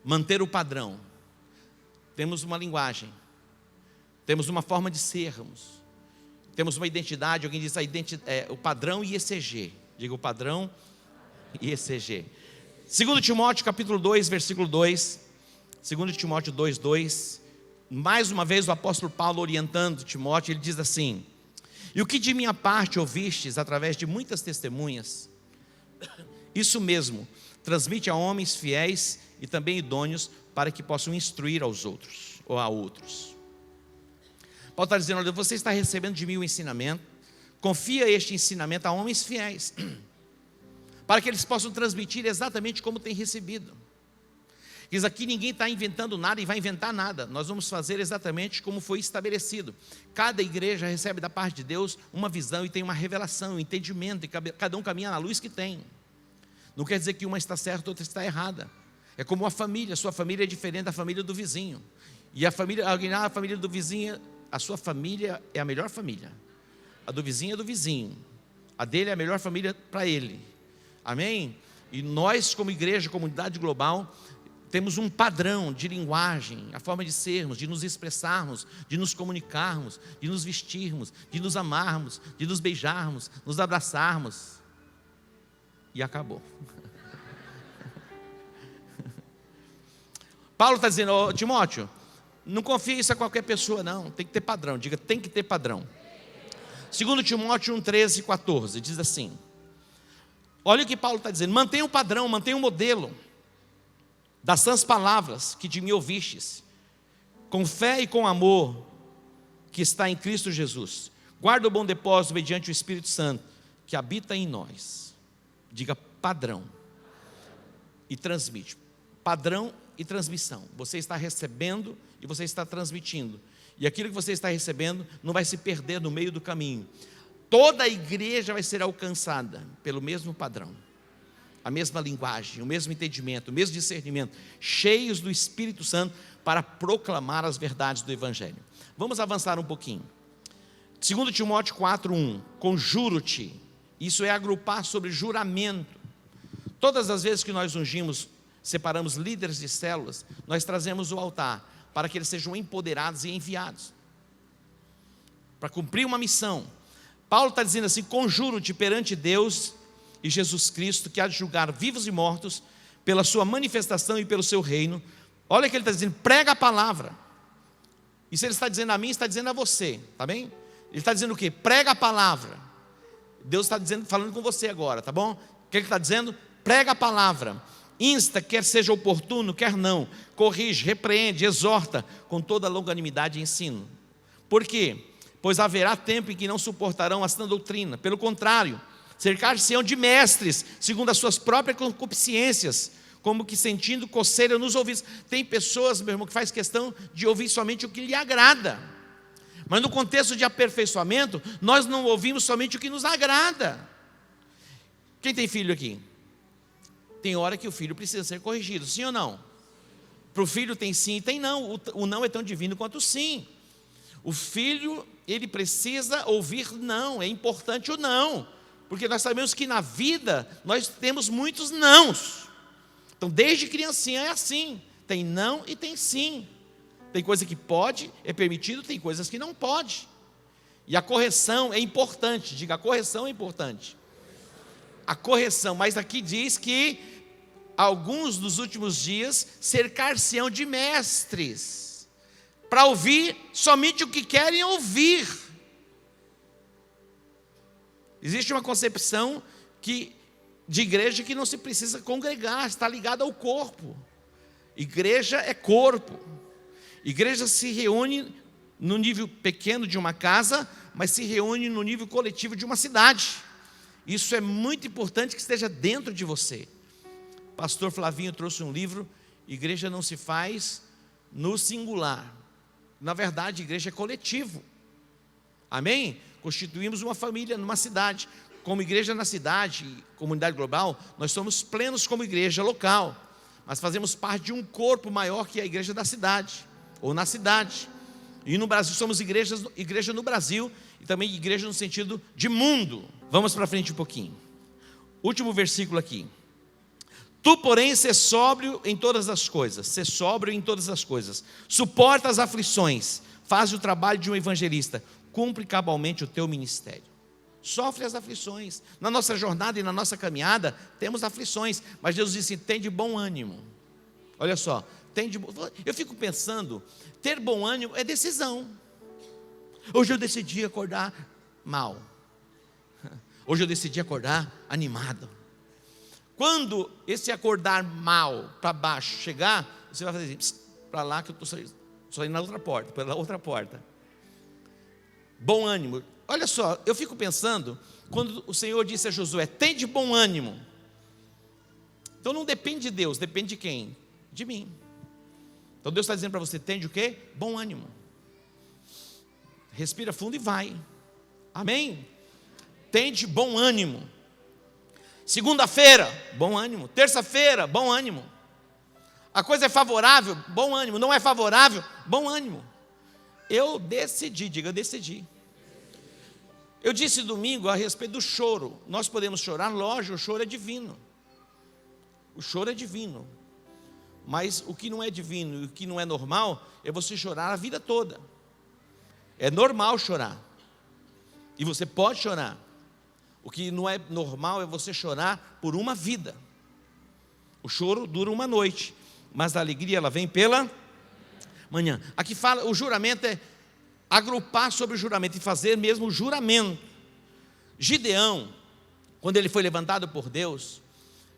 Manter o padrão. Temos uma linguagem, temos uma forma de sermos, temos uma identidade. Alguém diz o padrão IECG. Diga o padrão IECG. 2 Timóteo capítulo 2, versículo 2. 2 Timóteo 2, 2. Mais uma vez o apóstolo Paulo orientando Timóteo, ele diz assim: e o que de minha parte ouvistes através de muitas testemunhas, isso mesmo transmite a homens fiéis e também idôneos, para que possam instruir aos outros, ou a outros. Paulo está dizendo, olha, você está recebendo de mim o ensinamento, confia este ensinamento a homens fiéis, para que eles possam transmitir exatamente como tem recebido. Diz aqui, ninguém está inventando nada e vai inventar nada, nós vamos fazer exatamente como foi estabelecido. Cada igreja recebe da parte de Deus uma visão e tem uma revelação, um entendimento, e cada um caminha na luz que tem. Não quer dizer que uma está certa, outra está errada. É como uma família, a sua família é diferente da família do vizinho. E a família do vizinho, a sua família é a melhor família. A do vizinho é do vizinho. A dele é a melhor família para ele. Amém? E nós, como igreja, comunidade global, temos um padrão de linguagem, a forma de sermos, de nos expressarmos, de nos comunicarmos, de nos vestirmos, de nos amarmos, de nos beijarmos, nos abraçarmos. E acabou. Paulo está dizendo, ô, Timóteo, não confia isso a qualquer pessoa não, tem que ter padrão. Diga, tem que ter padrão. 2 Timóteo 1:13 e 14, diz assim, olha o que Paulo está dizendo, mantenha o padrão, mantenha o modelo das sãs palavras que de mim ouvistes, com fé e com amor que está em Cristo Jesus. Guarda o bom depósito mediante o Espírito Santo que habita em nós. Diga padrão e transmite. Padrão e transmissão. Você está recebendo e você está transmitindo. E aquilo que você está recebendo não vai se perder no meio do caminho. Toda a igreja vai ser alcançada pelo mesmo padrão, a mesma linguagem, o mesmo entendimento, o mesmo discernimento, cheios do Espírito Santo para proclamar as verdades do Evangelho. Vamos avançar um pouquinho. 2 Timóteo 4:1, conjuro-te. Isso é agrupar sobre juramento. Todas as vezes que nós ungimos, separamos líderes de células, nós trazemos o altar para que eles sejam empoderados e enviados para cumprir uma missão. Paulo está dizendo assim, conjuro-te perante Deus e Jesus Cristo, que há de julgar vivos e mortos, pela sua manifestação e pelo seu reino. Olha o que ele está dizendo, prega a palavra. Isso ele está dizendo a mim, está dizendo a você, tá bem? Ele está dizendo o quê? Prega a palavra. Deus está dizendo, falando com você agora, tá bom? O que ele está dizendo? Prega a palavra. Insta, quer seja oportuno, quer não. Corrige, repreende, exorta, com toda longanimidade e ensino. Por quê? Pois haverá tempo em que não suportarão a sã doutrina. Pelo contrário, cercar-se-ão de mestres, segundo as suas próprias concupiscências, como que sentindo coceira nos ouvidos. Tem pessoas, meu irmão, que faz questão de ouvir somente o que lhe agrada. Mas no contexto de aperfeiçoamento, nós não ouvimos somente o que nos agrada. Quem tem filho aqui? Tem hora que o filho precisa ser corrigido, sim ou não? Para o filho tem sim e tem não. O não é tão divino quanto o sim. O filho, ele precisa ouvir não, é importante o não. Porque nós sabemos que na vida nós temos muitos nãos. Então desde criancinha é assim, tem não e tem sim. Tem coisa que pode, é permitido, tem coisas que não pode. E a correção é importante, diga, a correção é importante. A correção, mas aqui diz que alguns nos últimos dias cercar-se-ão de mestres, para ouvir somente o que querem ouvir. Existe uma concepção de igreja que não se precisa congregar, está ligada ao corpo. Igreja é corpo. Igreja se reúne no nível pequeno de uma casa, mas se reúne no nível coletivo de uma cidade. Isso é muito importante que esteja dentro de você. Pastor Flavinho trouxe um livro, Igreja não se faz no singular. Na verdade, igreja é coletivo. Amém? Constituímos uma família numa cidade. Como igreja na cidade, comunidade global, nós somos plenos como igreja local. Mas fazemos parte de um corpo maior que a igreja da cidade, ou na cidade. E no Brasil somos igreja no Brasil, e também igreja no sentido de mundo. Vamos para frente um pouquinho. Último versículo aqui. Tu, porém, sê sóbrio em todas as coisas. Sê sóbrio em todas as coisas. Suporta as aflições. Faz o trabalho de um evangelista. Cumpre cabalmente o teu ministério. Sofre as aflições. Na nossa jornada e na nossa caminhada, temos aflições. Mas Deus disse, tem de bom ânimo. Olha só, eu fico pensando, ter bom ânimo é decisão. Hoje eu decidi acordar mal. Hoje eu decidi acordar animado. Quando esse acordar mal para baixo chegar, você vai fazer assim, para lá que eu estou saindo na outra porta, pela outra porta. Bom ânimo. Olha só, eu fico pensando, quando o Senhor disse a Josué, tem de bom ânimo. Então não depende de Deus, depende de quem? De mim. Então Deus está dizendo para você, tem de o quê? Bom ânimo. Respira fundo e vai. Amém? Tem de bom ânimo. Segunda-feira, bom ânimo. Terça-feira, bom ânimo. A coisa é favorável, bom ânimo. Não é favorável, bom ânimo. Eu decidi, diga, eu decidi. Eu disse domingo a respeito do choro. Nós podemos chorar, lógico, o choro é divino. O choro é divino. Mas o que não é divino e o que não é normal é você chorar a vida toda. É normal chorar. E você pode chorar. O que não é normal é você chorar por uma vida. O choro dura uma noite, mas a alegria ela vem pela manhã. Aqui fala, o juramento é agrupar sobre o juramento e fazer mesmo o juramento. Gideão, quando ele foi levantado por Deus,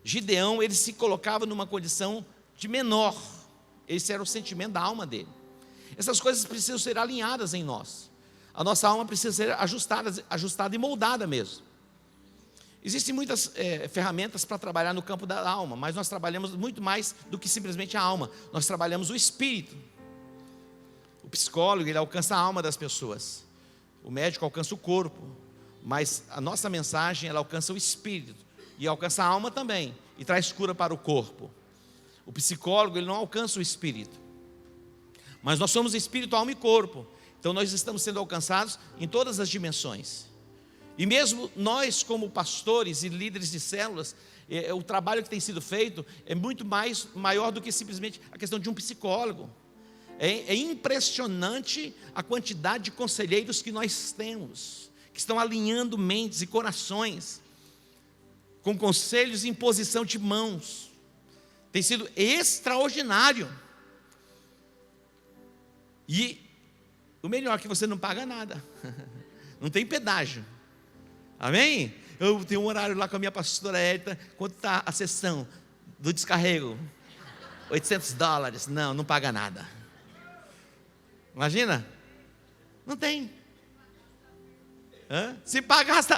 Gideão ele se colocava numa condição de menor. Esse era o sentimento da alma dele. Essas coisas precisam ser alinhadas em nós. A nossa alma precisa ser ajustada e moldada mesmo. Existem muitas ferramentas para trabalhar no campo da alma, mas nós trabalhamos muito mais do que simplesmente a alma. Nós trabalhamos o espírito. O psicólogo, ele alcança a alma das pessoas. O médico alcança o corpo. Mas a nossa mensagem, ela alcança o espírito. E alcança a alma também. E traz cura para o corpo. O psicólogo, ele não alcança o espírito. Mas nós somos espírito, alma e corpo. Então nós estamos sendo alcançados em todas as dimensões. E mesmo nós como pastores e líderes de células, o trabalho que tem sido feito é muito maior do que simplesmente a questão de um psicólogo. É impressionante a quantidade de conselheiros que nós temos, que estão alinhando mentes e corações, com conselhos e imposição de mãos. Tem sido extraordinário. E o melhor é que você não paga nada. Não tem pedágio. Amém? Eu tenho um horário lá com a minha pastora Érita. Quanto está a sessão do descarrego? $800. Não paga nada. Imagina? Não tem. Se pagasse,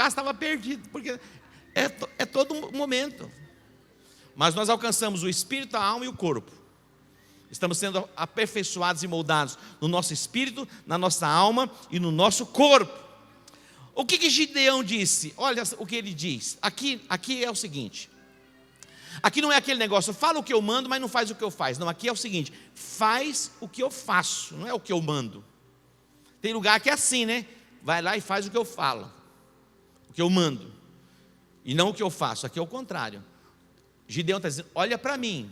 estava perdido. Porque é todo momento. Mas nós alcançamos o espírito, a alma e o corpo. Estamos sendo aperfeiçoados e moldados no nosso espírito, na nossa alma e no nosso corpo. O que Gideão disse? Olha o que ele diz. Aqui é o seguinte. Aqui não é aquele negócio, fala o que eu mando, mas não faz o que eu faço. Não, aqui é o seguinte, faz o que eu faço, não é o que eu mando. Tem lugar que é assim, né? Vai lá e faz o que eu falo, o que eu mando, e não o que eu faço. Aqui é o contrário. Gideão está dizendo, olha para mim,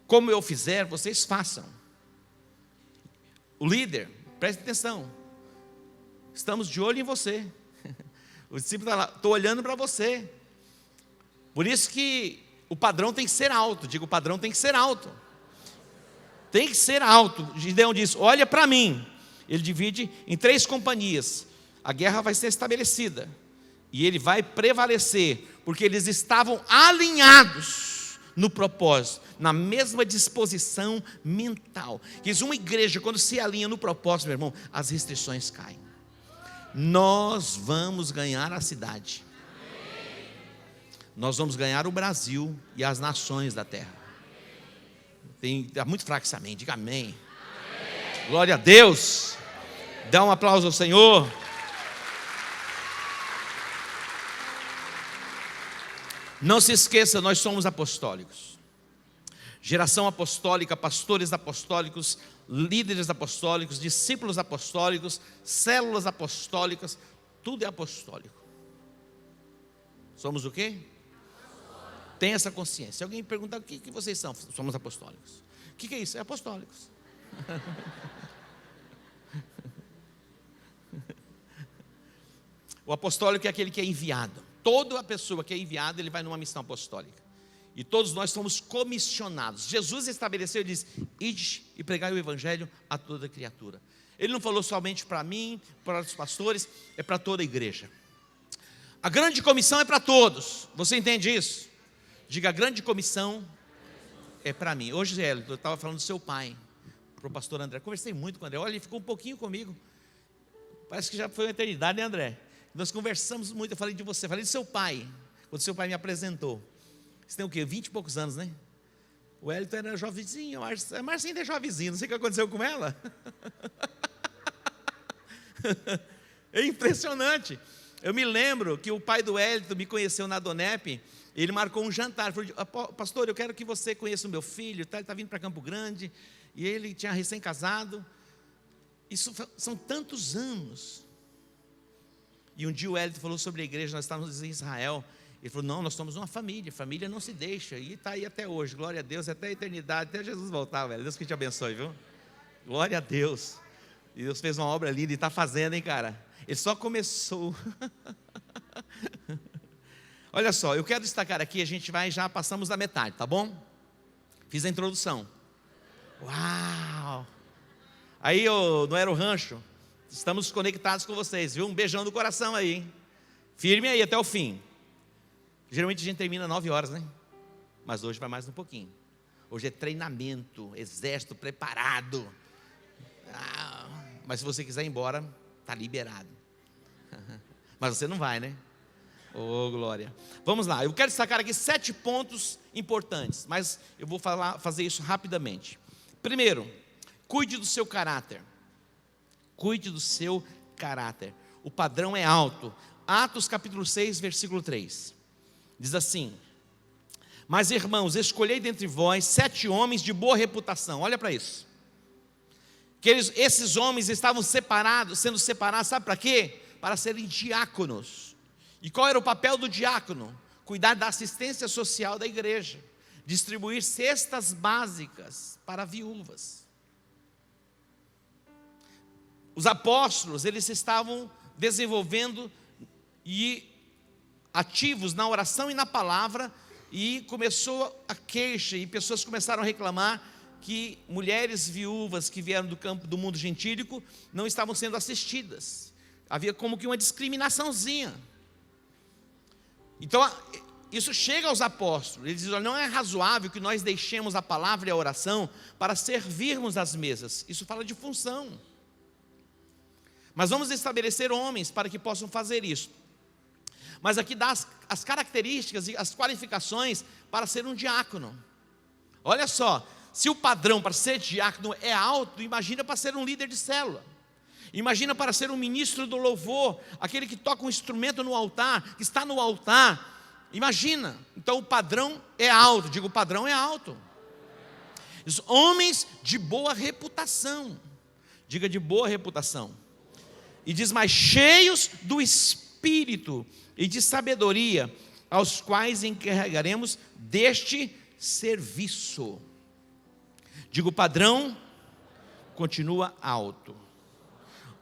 como eu fizer, vocês façam. O líder, preste atenção, estamos de olho em você. O discípulo está lá, estou olhando para você. Por isso que o padrão tem que ser alto. Digo, o padrão tem que ser alto. Tem que ser alto. Gideão diz, olha para mim. Ele divide em 3 companhias. A guerra vai ser estabelecida. E ele vai prevalecer. Porque eles estavam alinhados no propósito, na mesma disposição mental. Diz, uma igreja quando se alinha no propósito, meu irmão, as restrições caem. Nós vamos ganhar a cidade. Nós vamos ganhar o Brasil e as nações da terra. Está muito fraco esse amém, diga amém. Glória a Deus. Dá um aplauso ao Senhor. Não se esqueça, nós somos apostólicos. Geração apostólica, pastores apostólicos, líderes apostólicos, discípulos apostólicos, células apostólicas, tudo é apostólico. Somos o quê? Tem essa consciência. Se alguém perguntar o que vocês são, somos apostólicos. O que é isso? É apostólicos. O apostólico é aquele que é enviado. Toda a pessoa que é enviada, ele vai numa missão apostólica. E todos nós somos comissionados. Jesus estabeleceu e disse, ide e pregai o evangelho a toda criatura. Ele não falou somente para mim, para os pastores, é para toda a igreja. A grande comissão é para todos. Você entende isso? Diga, a grande comissão é para mim. Hoje, eu estava falando do seu pai, para o pastor André. Conversei muito com o André. Olha, ele ficou um pouquinho comigo. Parece que já foi uma eternidade, né, André? Nós conversamos muito. Eu falei de você, falei do seu pai. Quando seu pai me apresentou. Você tem o quê? 20 e poucos anos, né? O Hélito era jovenzinho. A Marcinha é jovenzinha. Não sei o que aconteceu com ela. É impressionante. Eu me lembro que o pai do Hélito me conheceu na Donep. Ele marcou um jantar. Falou, pastor, eu quero que você conheça o meu filho. Ele está vindo para Campo Grande. E ele tinha recém-casado. Isso são tantos anos. E um dia o Hélito falou sobre a igreja. Nós estávamos em Israel. Ele falou, não, nós somos uma família não se deixa, e está aí até hoje, glória a Deus, até a eternidade, até Jesus voltar, velho. Deus que te abençoe, viu? Glória a Deus. E Deus fez uma obra linda e está fazendo, hein, cara? Ele só começou. Olha só, eu quero destacar aqui, a gente já passamos da metade, tá bom? Fiz a introdução. Uau! Aí, no Aero Rancho, estamos conectados com vocês, viu? Um beijão do coração aí, hein? Firme aí até o fim. Geralmente a gente termina 9 horas, né? Mas hoje vai mais um pouquinho. Hoje é treinamento, exército preparado. Mas se você quiser ir embora, está liberado. Mas você não vai, né? Oh, glória. Vamos lá, eu quero destacar aqui 7 pontos importantes, mas eu vou fazer isso rapidamente. Primeiro, cuide do seu caráter. Cuide do seu caráter. O padrão é alto. Atos capítulo 6, versículo 3. Diz assim: mas irmãos, escolhei dentre vós 7 homens de boa reputação. Olha para isso. Esses homens estavam sendo separados, sabe para quê? Para serem diáconos. E qual era o papel do diácono? Cuidar da assistência social da igreja, distribuir cestas básicas para viúvas. Os apóstolos, eles estavam desenvolvendo e ativos na oração e na palavra, e começou a queixa, e pessoas começaram a reclamar que mulheres viúvas que vieram do mundo gentílico não estavam sendo assistidas. Havia como que uma discriminaçãozinha. Então, isso chega aos apóstolos. Eles dizem, não é razoável que nós deixemos a palavra e a oração para servirmos as mesas. Isso fala de função. Mas vamos estabelecer homens para que possam fazer isso. Mas aqui dá as características e as qualificações para ser um diácono. Olha só, se o padrão para ser diácono é alto, imagina para ser um líder de célula. Imagina para ser um ministro do louvor, aquele que toca um instrumento no altar, que está no altar. Imagina, então o padrão é alto, digo, o padrão é alto. Os homens de boa reputação, diga de boa reputação. E diz mais, cheios do Espírito e de sabedoria, aos quais encarregaremos deste serviço. Digo, o padrão continua alto.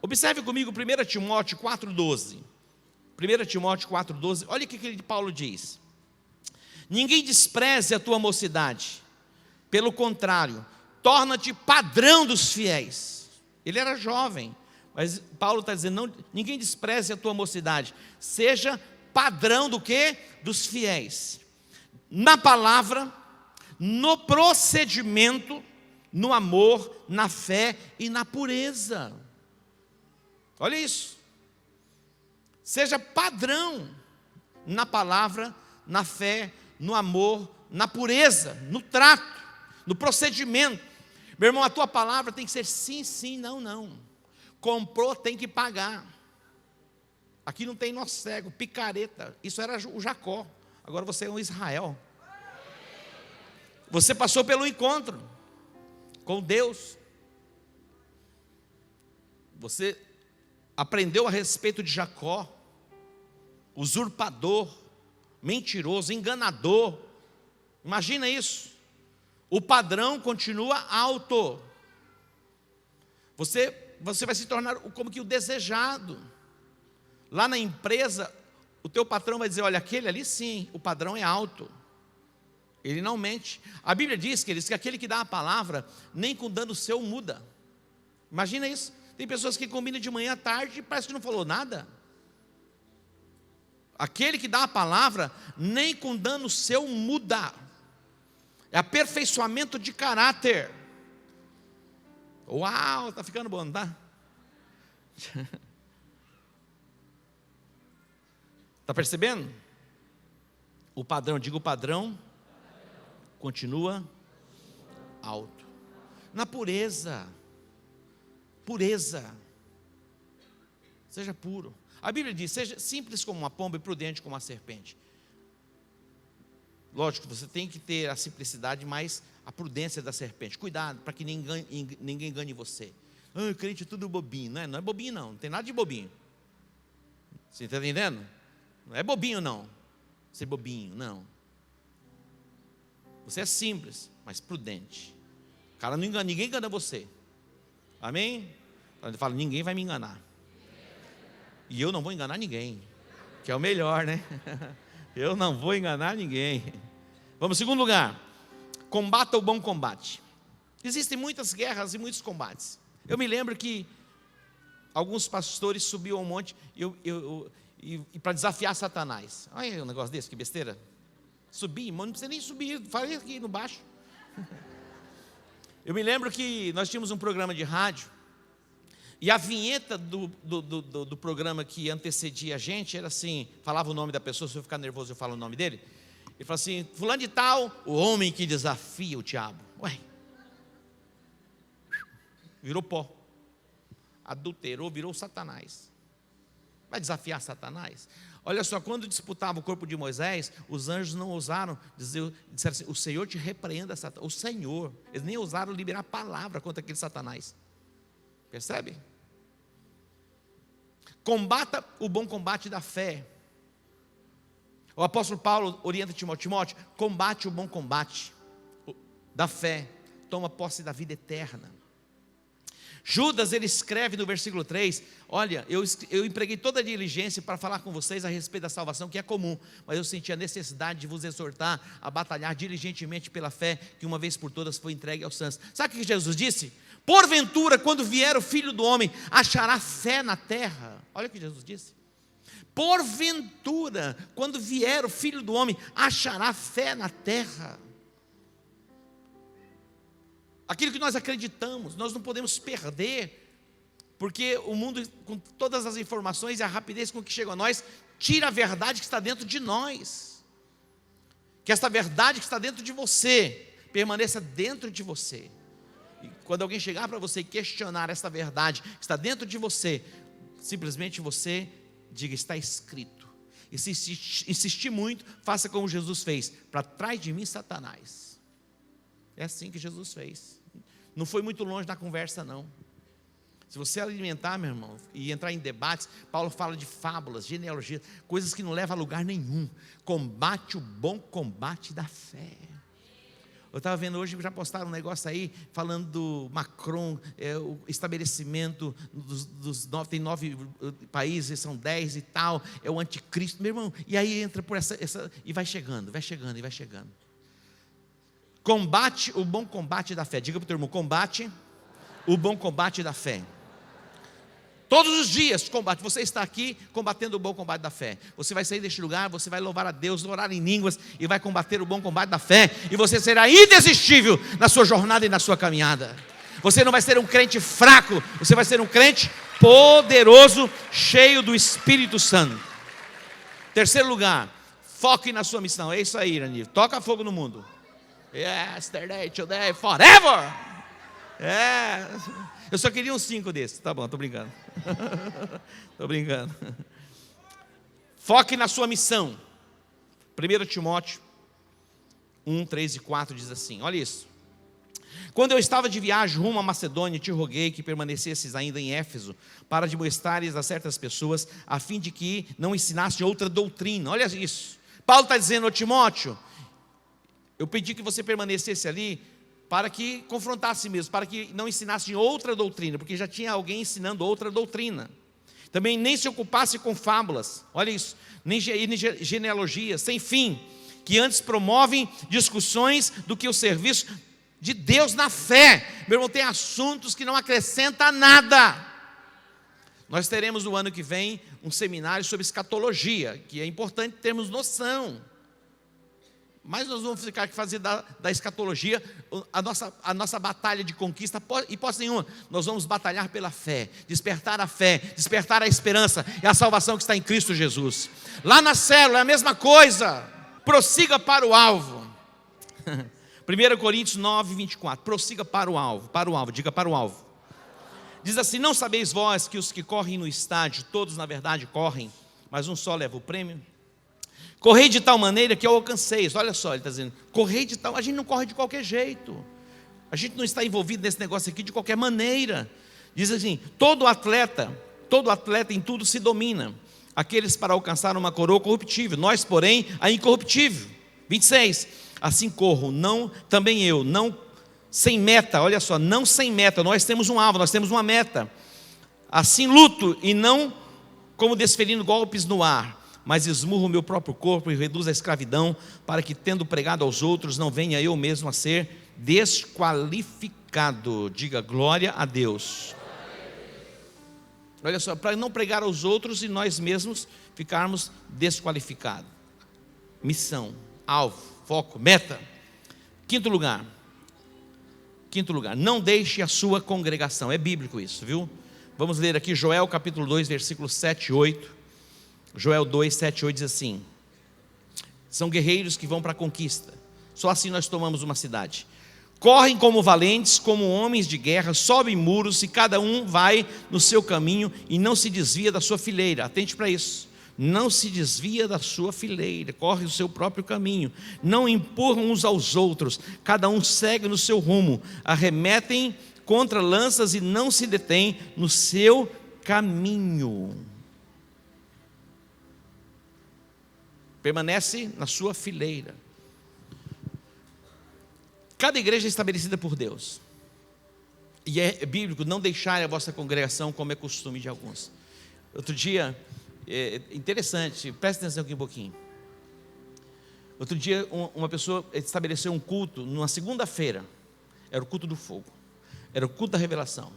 Observe comigo 1 Timóteo 4,12. 1 Timóteo 4,12, olha o que Paulo diz. Ninguém despreze a tua mocidade, pelo contrário, torna-te padrão dos fiéis. Ele era jovem, mas Paulo está dizendo, não, ninguém despreze a tua mocidade, seja padrão do quê? Dos fiéis. Na palavra, no procedimento, no amor, na fé e na pureza. Olha isso. Seja padrão na palavra, na fé, no amor, na pureza, no trato, no procedimento. Meu irmão, a tua palavra tem que ser sim, sim, não, não. Comprou, tem que pagar. Aqui não tem nó cego, picareta. Isso era o Jacó. Agora você é um Israel. Você passou pelo encontro com Deus. Você aprendeu a respeito de Jacó, usurpador, mentiroso, enganador. Imagina isso. O padrão continua alto. Você vai se tornar como que o desejado. Lá na empresa, o teu patrão vai dizer, olha, aquele ali sim, o padrão é alto. Ele não mente. A Bíblia diz que aquele que dá a palavra, nem com dano seu muda. Imagina isso. Tem pessoas que combinam de manhã à tarde e parece que não falou nada. Aquele que dá a palavra, nem com dano seu muda. É aperfeiçoamento de caráter. Uau, está ficando bom, não está? Está percebendo? O padrão, digo o padrão, continua alto. Na pureza. Pureza. Seja puro. A Bíblia diz, seja simples como uma pomba e prudente como uma serpente. Lógico, você tem que ter a simplicidade, mas a prudência da serpente. Cuidado, para que ninguém engane você. O crente é tudo bobinho. Não é bobinho não tem nada de bobinho. Você está entendendo? Não é bobinho não. ser bobinho, não. Você é simples, mas prudente. Cara, não engana, ninguém engana você. Amém? Ele fala, ninguém vai me enganar. E eu não vou enganar ninguém, que é o melhor, né? Eu não vou enganar ninguém. Vamos, segundo lugar, combata o bom combate. Existem muitas guerras e muitos combates. Eu me lembro que alguns pastores subiam ao monte e para desafiar Satanás. Olha um negócio desse, que besteira. Subir, não precisa nem subir, falei aqui no baixo. Eu me lembro que nós tínhamos um programa de rádio, e a vinheta do programa que antecedia a gente era assim, falava o nome da pessoa, se eu ficar nervoso eu falo o nome dele. Ele falou assim, fulano de tal, o homem que desafia o diabo. Ué, virou pó, adulterou, virou Satanás. Vai desafiar Satanás? Olha só, quando disputava o corpo de Moisés, os anjos não ousaram disseram assim, o Senhor te repreenda, Satanás. O Senhor, eles nem ousaram liberar a palavra contra aquele Satanás. Percebe? Combata o bom combate da fé. O apóstolo Paulo orienta Timóteo, combate o bom combate da fé, toma posse da vida eterna. Judas, ele escreve no versículo 3, olha, eu empreguei toda a diligência para falar com vocês a respeito da salvação, que é comum, mas eu senti a necessidade de vos exortar a batalhar diligentemente pela fé, que uma vez por todas foi entregue aos santos. Sabe o que Jesus disse? Porventura, quando vier o Filho do Homem, achará fé na terra. Olha o que Jesus disse. Porventura, quando vier o Filho do Homem, achará fé na terra. Aquilo que nós acreditamos, nós não podemos perder, porque o mundo, com todas as informações e a rapidez com que chega a nós, tira a verdade que está dentro de nós. Que esta verdade que está dentro de você, permaneça dentro de você. E quando alguém chegar para você e questionar esta verdade que está dentro de você, simplesmente você diga, está escrito. E se insistir muito, faça como Jesus fez, para trás de mim, Satanás. É assim que Jesus fez. Não foi muito longe na conversa, não. Se você alimentar, meu irmão, e entrar em debates, Paulo fala de fábulas, genealogias, coisas que não levam a lugar nenhum. Combate o bom combate da fé. Eu estava vendo hoje, já postaram um negócio aí, falando do Macron, o estabelecimento tem 9 países, são 10 e tal, é o anticristo, meu irmão, e aí entra por essa e vai chegando. Combate o bom combate da fé. Diga para o teu irmão, combate o bom combate da fé. Todos os dias combate. Você está aqui combatendo o bom combate da fé. Você vai sair deste lugar, você vai louvar a Deus, orar em línguas e vai combater o bom combate da fé. E você será indesistível na sua jornada e na sua caminhada. Você não vai ser um crente fraco, você vai ser um crente poderoso, cheio do Espírito Santo. Terceiro lugar, foque na sua missão. É isso aí, Irani. Toca fogo no mundo. Yesterday, today, forever. Eu só queria uns 5 desses. Tá bom, tô brincando. Tô brincando. Foque na sua missão. 1 Timóteo 1, 3 e 4 diz assim, olha isso. Quando eu estava de viagem rumo à Macedônia, te roguei que permanecesses ainda em Éfeso, para demonstrares a certas pessoas, a fim de que não ensinasse outra doutrina. Olha isso. Paulo está dizendo, ô Timóteo, eu pedi que você permanecesse ali para que confrontasse mesmo, para que não ensinasse outra doutrina, porque já tinha alguém ensinando outra doutrina. Também nem se ocupasse com fábulas, olha isso, nem genealogias, sem fim, que antes promovem discussões do que o serviço de Deus na fé. Meu irmão, tem assuntos que não acrescentam nada. Nós teremos no ano que vem um seminário sobre escatologia, que é importante termos noção. Mas nós vamos ficar aqui fazer da escatologia a nossa batalha de conquista, hipótese nenhuma. Nós vamos batalhar pela fé, despertar a esperança e a salvação que está em Cristo Jesus. Lá na célula é a mesma coisa, prossiga para o alvo. 1 Coríntios 9, 24, prossiga para o alvo, diga para o alvo. Diz assim, não sabeis vós que os que correm no estádio, todos na verdade correm, mas um só leva o prêmio? Correi de tal maneira que eu alcanceis. Olha só, ele está dizendo, correi de tal, a gente não corre de qualquer jeito. A gente não está envolvido nesse negócio aqui de qualquer maneira. Diz assim, todo atleta em tudo se domina. aqueles para alcançar uma coroa corruptível, nós, porém, a incorruptível. 26. Assim corro, não, também eu, não sem meta, olha só, não sem meta, nós temos um alvo, nós temos uma meta. Assim luto, e não como desferindo golpes no ar, mas esmurro o meu próprio corpo e reduzo a escravidão, para que, tendo pregado aos outros, não venha eu mesmo a ser desqualificado. Diga glória a Deus. Olha só, para não pregar aos outros e nós mesmos ficarmos desqualificados. Missão, alvo, foco, meta. Quinto lugar, não deixe a sua congregação. É bíblico isso, viu? Vamos ler aqui Joel capítulo 2, versículos 7 e 8. Joel 2, 7 e 8 diz assim: são guerreiros que vão para a conquista, só assim nós tomamos uma cidade. Correm como valentes, como homens de guerra, sobem muros, e cada um vai no seu caminho e não se desvia da sua fileira. Atente para isso. Não se desvia da sua fileira, corre o seu próprio caminho, não empurram uns aos outros, cada um segue no seu rumo, arremetem contra lanças e não se detêm no seu caminho. Permanece na sua fileira. Cada igreja é estabelecida por Deus, e é bíblico não deixar a vossa congregação, como é costume de alguns. Outro dia, interessante, presta atenção aqui um pouquinho. Outro dia uma pessoa estabeleceu um culto numa segunda-feira. Era o culto do fogo, era o culto da revelação.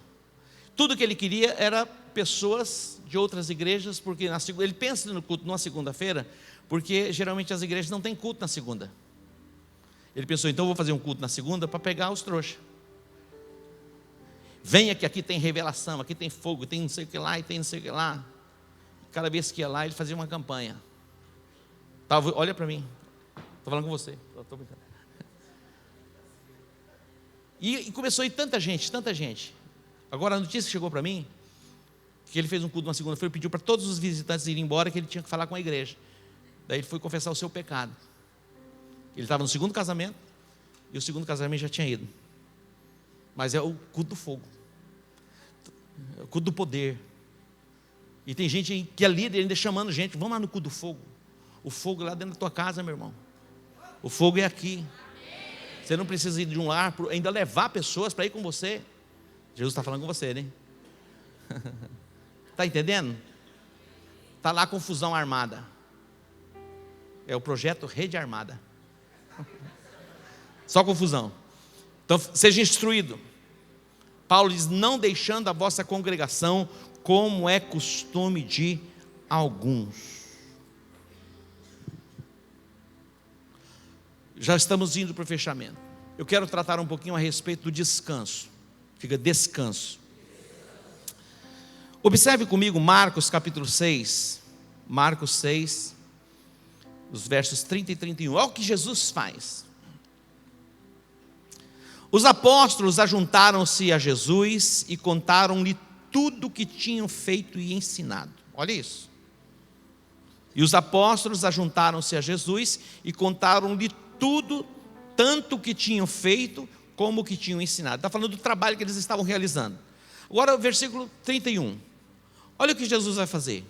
Tudo que ele queria era pessoas de outras igrejas, porque ele pensa no culto numa segunda-feira, porque geralmente as igrejas não têm culto na segunda. Ele pensou, então eu vou fazer um culto na segunda para pegar os trouxas. Venha que aqui tem revelação, aqui tem fogo, tem não sei o que lá e tem não sei o que lá. Cada vez que ia lá, ele fazia uma campanha. Olha para mim, estou falando com você. Estou brincando. E começou a ir tanta gente. Agora a notícia chegou para mim, que ele fez um culto na segunda-feira, pediu para todos os visitantes irem embora, que ele tinha que falar com a igreja. Daí ele foi confessar o seu pecado. Ele estava no segundo casamento, e o segundo casamento já tinha ido. Mas é o culto do fogo, é o culto do poder. E tem gente que é líder ainda chamando gente, vamos lá no culto do fogo. O fogo é lá dentro da tua casa, meu irmão. O fogo é aqui. Você não precisa ir de um lar, ainda levar pessoas para ir com você. Jesus está falando com você, né? Está entendendo? Está lá a confusão armada. É o projeto Rede Armada. Só confusão. Então seja instruído. Paulo diz, não deixando a vossa congregação, como é costume de alguns. Já estamos indo para o fechamento. Eu quero tratar um pouquinho a respeito do descanso. Fica descanso. Observe comigo Marcos capítulo 6. Marcos 6, os versos 30 e 31. Olha o que Jesus faz. Os apóstolos ajuntaram-se a Jesus e contaram-lhe tudo o que tinham feito e ensinado. Olha isso. E os apóstolos ajuntaram-se a Jesus e contaram-lhe tudo, tanto o que tinham feito como o que tinham ensinado. Está falando do trabalho que eles estavam realizando. Agora o versículo 31. Olha o que Jesus vai fazer.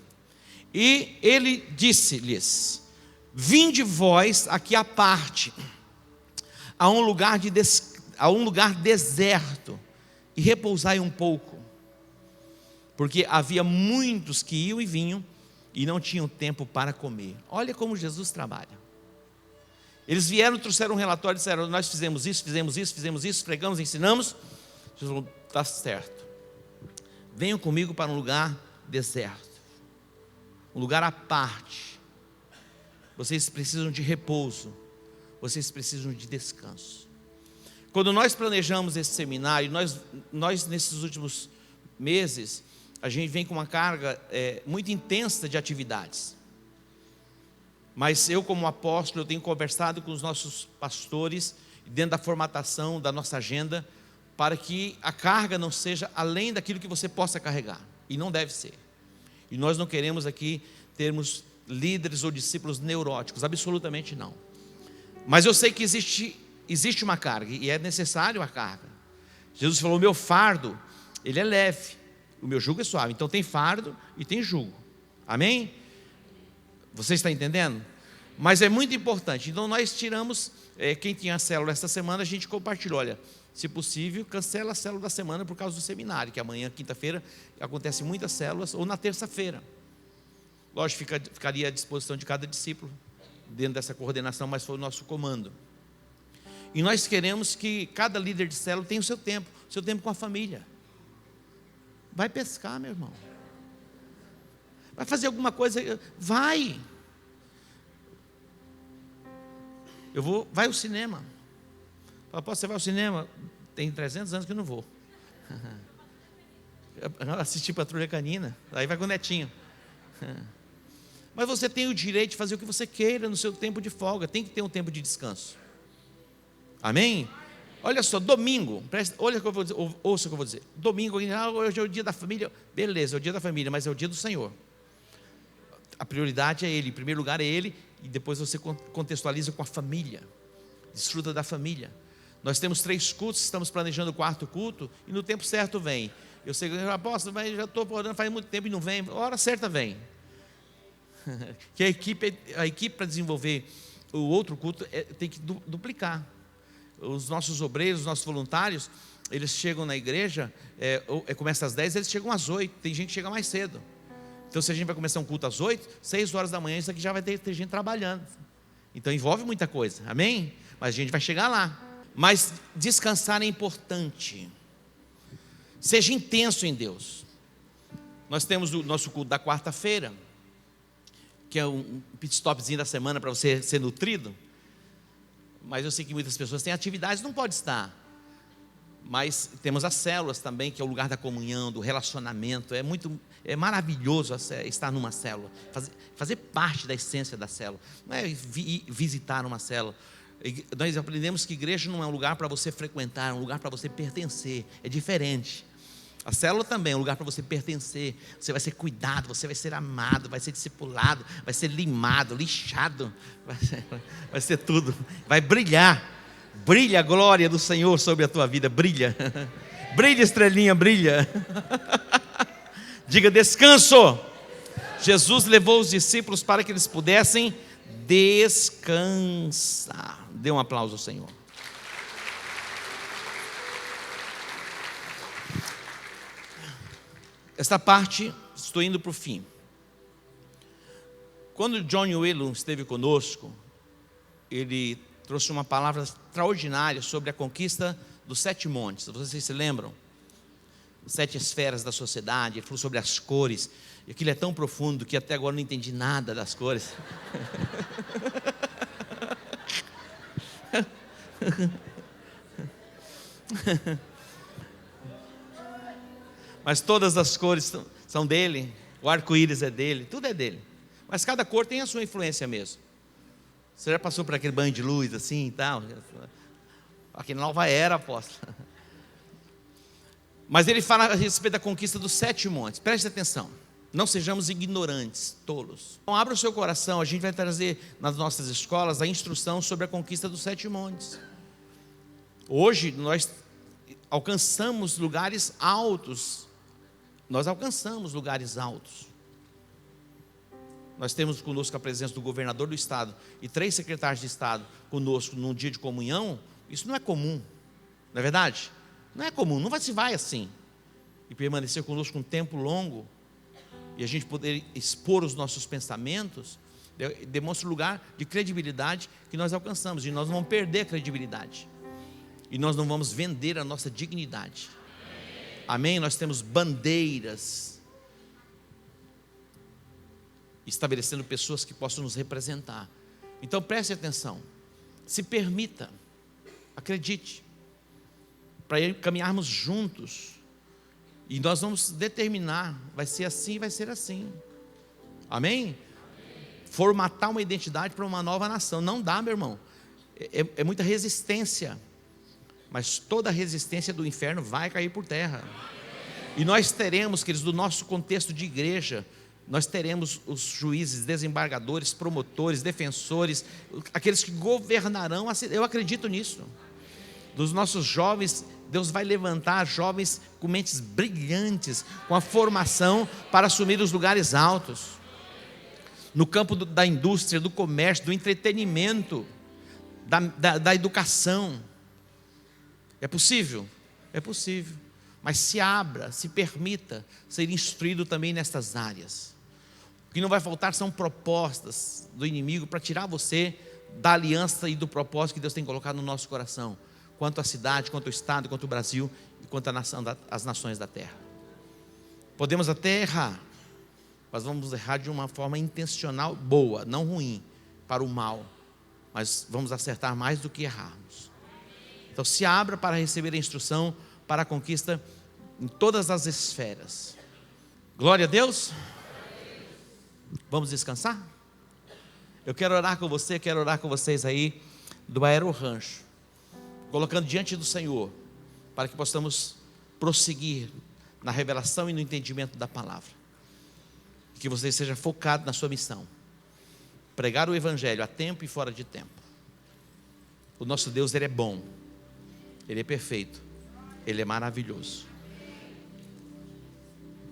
E ele disse-lhes: vinde vós aqui à parte, a um lugar deserto, e repousai um pouco, porque havia muitos que iam e vinham, e não tinham tempo para comer. Olha como Jesus trabalha. Eles vieram, trouxeram um relatório, disseram, nós fizemos isso, pregamos, ensinamos. Jesus falou, está certo, venham comigo para um lugar deserto, um lugar à parte. Vocês precisam de repouso, vocês precisam de descanso. Quando nós planejamos esse seminário, nós nesses últimos meses, a gente vem com uma carga muito intensa de atividades. Mas eu, como apóstolo, eu tenho conversado com os nossos pastores, dentro da formatação da nossa agenda, para que a carga não seja além daquilo que você possa carregar, e não deve ser. E nós não queremos aqui termos líderes ou discípulos neuróticos, absolutamente não. Mas eu sei que existe uma carga, e é necessário a carga. Jesus falou, o meu fardo, ele é leve, o meu jugo é suave. Então tem fardo e tem jugo, amém? Você está entendendo? Mas é muito importante. Então nós tiramos, quem tinha a célula esta semana, a gente compartilhou, olha, se possível, cancela a célula da semana por causa do seminário, que amanhã, quinta-feira, acontecem muitas células, ou na terça-feira. Lógico, ficaria à disposição de cada discípulo, dentro dessa coordenação, mas foi o nosso comando. E nós queremos que cada líder de célula tenha o seu tempo com a família. Vai pescar, meu irmão. Vai fazer alguma coisa, vai. Vai ao cinema. Fala, você vai ao cinema? Tem 300 anos que eu não vou. Assistir Patrulha Canina, aí vai com o netinho. Mas você tem o direito de fazer o que você queira no seu tempo de folga. Tem que ter um tempo de descanso. Amém? Olha só, domingo, olha o que eu vou dizer, ouça o que eu vou dizer. Domingo, hoje é o dia da família. Beleza, é o dia da família, mas é o dia do Senhor. A prioridade é Ele, em primeiro lugar é Ele, e depois você contextualiza com a família. Desfruta da família. Nós temos 3 cultos, estamos planejando o 4º culto, e no tempo certo vem. Eu sei, apóstolo, mas já estou orando faz muito tempo e não vem. A hora certa vem. Que a equipe para desenvolver o outro culto tem que duplicar. Os nossos obreiros, os nossos voluntários, eles chegam na igreja, começa às 10, eles chegam às 8, tem gente que chega mais cedo. Então se a gente vai começar um culto às 8, 6 horas da manhã, isso aqui já vai ter gente trabalhando. Então envolve muita coisa, amém? Mas a gente vai chegar lá. Mas descansar é importante. Seja intenso em Deus. Nós temos o nosso culto da quarta-feira, que é um pit stopzinho da semana para você ser nutrido. Mas eu sei que muitas pessoas têm atividades, não pode estar. Mas temos as células também, que é o lugar da comunhão, do relacionamento. É maravilhoso estar numa célula, fazer parte da essência da célula. Não é visitar uma célula. Nós aprendemos que igreja não é um lugar para você frequentar, é um lugar para você pertencer. É diferente. A célula também é um lugar para você pertencer. Você vai ser cuidado, você vai ser amado, vai ser discipulado, vai ser limado, lixado, vai ser tudo. Vai brilhar. Brilha a glória do Senhor sobre a tua vida. Brilha. Brilha, estrelinha, brilha. Diga descanso. Jesus levou os discípulos para que eles pudessem descansar. Dê um aplauso ao Senhor. Esta parte, estou indo para o fim. Quando John Whelan esteve conosco, ele trouxe uma palavra extraordinária sobre a conquista dos 7 montes. Vocês se lembram? 7 esferas da sociedade. Ele falou sobre as cores. E aquilo é tão profundo que até agora não entendi nada das cores. Mas todas as cores são dele. O arco-íris é dele, tudo é dele. Mas cada cor tem a sua influência mesmo. Você já passou por aquele banho de luz assim e tal? Aqui na nova era, apóstolo. Mas ele fala a respeito da conquista dos 7 montes. Preste atenção. Não sejamos ignorantes, tolos. Então abra o seu coração. A gente vai trazer nas nossas escolas a instrução sobre a conquista dos 7 montes. Hoje nós alcançamos lugares altos. Nós alcançamos lugares altos. Nós temos conosco a presença do governador do estado e 3 secretários de estado conosco num dia de comunhão. Isso não é comum, não é verdade? Não é comum, não se vai assim. E permanecer conosco um tempo longo e a gente poder expor os nossos pensamentos demonstra o lugar de credibilidade que nós alcançamos. E nós não vamos perder a credibilidade. E nós não vamos vender a nossa dignidade. Amém? Nós temos bandeiras estabelecendo pessoas que possam nos representar. Então preste atenção. Se permita, acredite, para caminharmos juntos. E nós vamos determinar, vai ser assim, vai ser assim. Amém? Formatar uma identidade para uma nova nação. Não dá, meu irmão. É muita resistência. Mas toda a resistência do inferno vai cair por terra. E nós teremos, queridos, do nosso contexto de igreja, nós teremos os juízes, desembargadores, promotores, defensores, aqueles que governarão, eu acredito nisso. Dos nossos jovens, Deus vai levantar jovens com mentes brilhantes, com a formação para assumir os lugares altos. no campo da indústria, do comércio, do entretenimento, da educação. É possível? É possível. Mas se abra, se permita ser instruído também nestas áreas. O que não vai faltar são propostas do inimigo para tirar você da aliança e do propósito que Deus tem colocado no nosso coração, quanto à cidade, quanto ao estado, quanto ao Brasil e quanto às nações da terra. Podemos até errar, mas vamos errar de uma forma intencional, boa, não ruim, para o mal, mas vamos acertar mais do que errarmos. Então se abra para receber a instrução para a conquista em todas as esferas. Glória a Deus. Vamos descansar? Eu quero orar com você, quero orar com vocês aí do Aero Rancho, colocando diante do Senhor, para que possamos prosseguir na revelação e no entendimento da palavra. Que você seja focado na sua missão, pregar o Evangelho a tempo e fora de tempo. O nosso Deus, Ele é bom, Ele é perfeito, Ele é maravilhoso.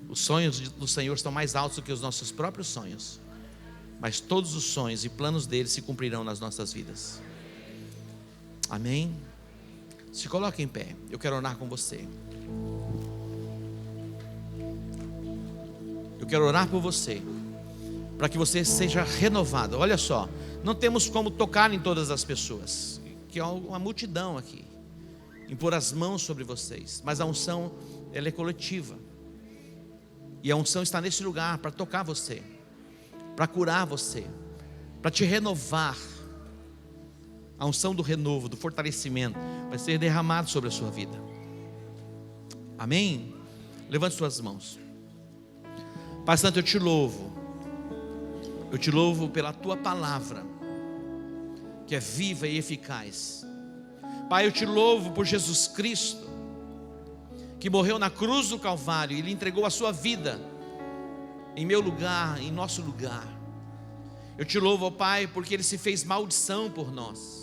Os sonhos do Senhor estão mais altos do que os nossos próprios sonhos, mas todos os sonhos e planos dele se cumprirão nas nossas vidas. Amém? Se coloque em pé, eu quero orar com você. Eu quero orar por você, para que você seja renovado. Olha só, não temos como tocar em todas as pessoas, que é uma multidão aqui, impor as mãos sobre vocês, mas a unção, ela é coletiva, e a unção está nesse lugar para tocar você, para curar você, para te renovar. A unção do renovo, do fortalecimento vai ser derramado sobre a sua vida. Amém? Levante suas mãos. Pai Santo, eu te louvo pela tua palavra, que é viva e eficaz. Pai, eu te louvo por Jesus Cristo, que morreu na cruz do Calvário e Ele entregou a sua vida em meu lugar, em nosso lugar. Eu te louvo, ó Pai, porque Ele se fez maldição por nós.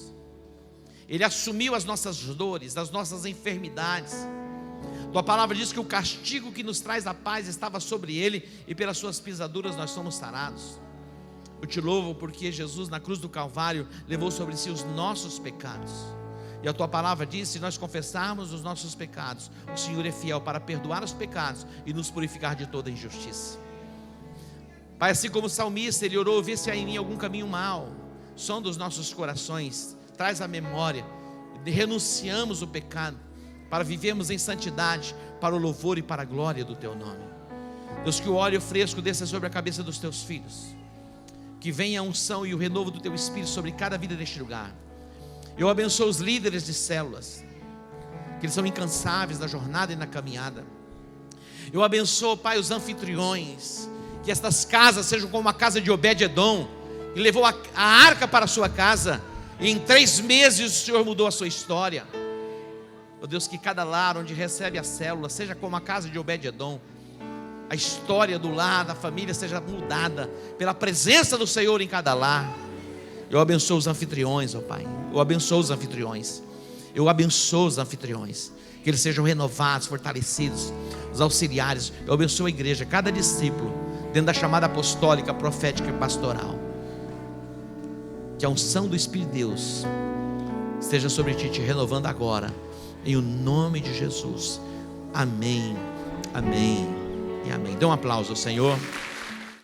Ele assumiu as nossas dores, as nossas enfermidades. Tua palavra diz que o castigo que nos traz a paz estava sobre Ele, e pelas suas pisaduras nós somos sarados. Eu te louvo porque Jesus na cruz do Calvário levou sobre si os nossos pecados. E a tua palavra diz: se nós confessarmos os nossos pecados, o Senhor é fiel para perdoar os pecados e nos purificar de toda injustiça. Pai, assim como o salmista, ele orou: vê se há em mim algum caminho mau, sonda os nossos corações, traz a memória, renunciamos o pecado, para vivermos em santidade, para o louvor e para a glória do teu nome. Deus, que o óleo fresco desça sobre a cabeça dos teus filhos, que venha a unção e o renovo do teu Espírito sobre cada vida deste lugar. Eu abençoo os líderes de células, que eles são incansáveis na jornada e na caminhada. Eu abençoo, Pai, os anfitriões, que estas casas sejam como a casa de Obed-Edom, que levou a arca para a sua casa, e em 3 meses o Senhor mudou a sua história. Oh Deus, que cada lar onde recebe a célula seja como a casa de Obed-Edom, a história do lar, da família seja mudada pela presença do Senhor em cada lar. Eu abençoo os anfitriões, ó Pai. Eu abençoo os anfitriões. Eu abençoo os anfitriões, que eles sejam renovados, fortalecidos, os auxiliares. Eu abençoo a igreja, cada discípulo, dentro da chamada apostólica, profética e pastoral. Que a unção do Espírito de Deus esteja sobre ti, te renovando agora, em o nome de Jesus. Amém, amém e amém. Dê um aplauso ao Senhor.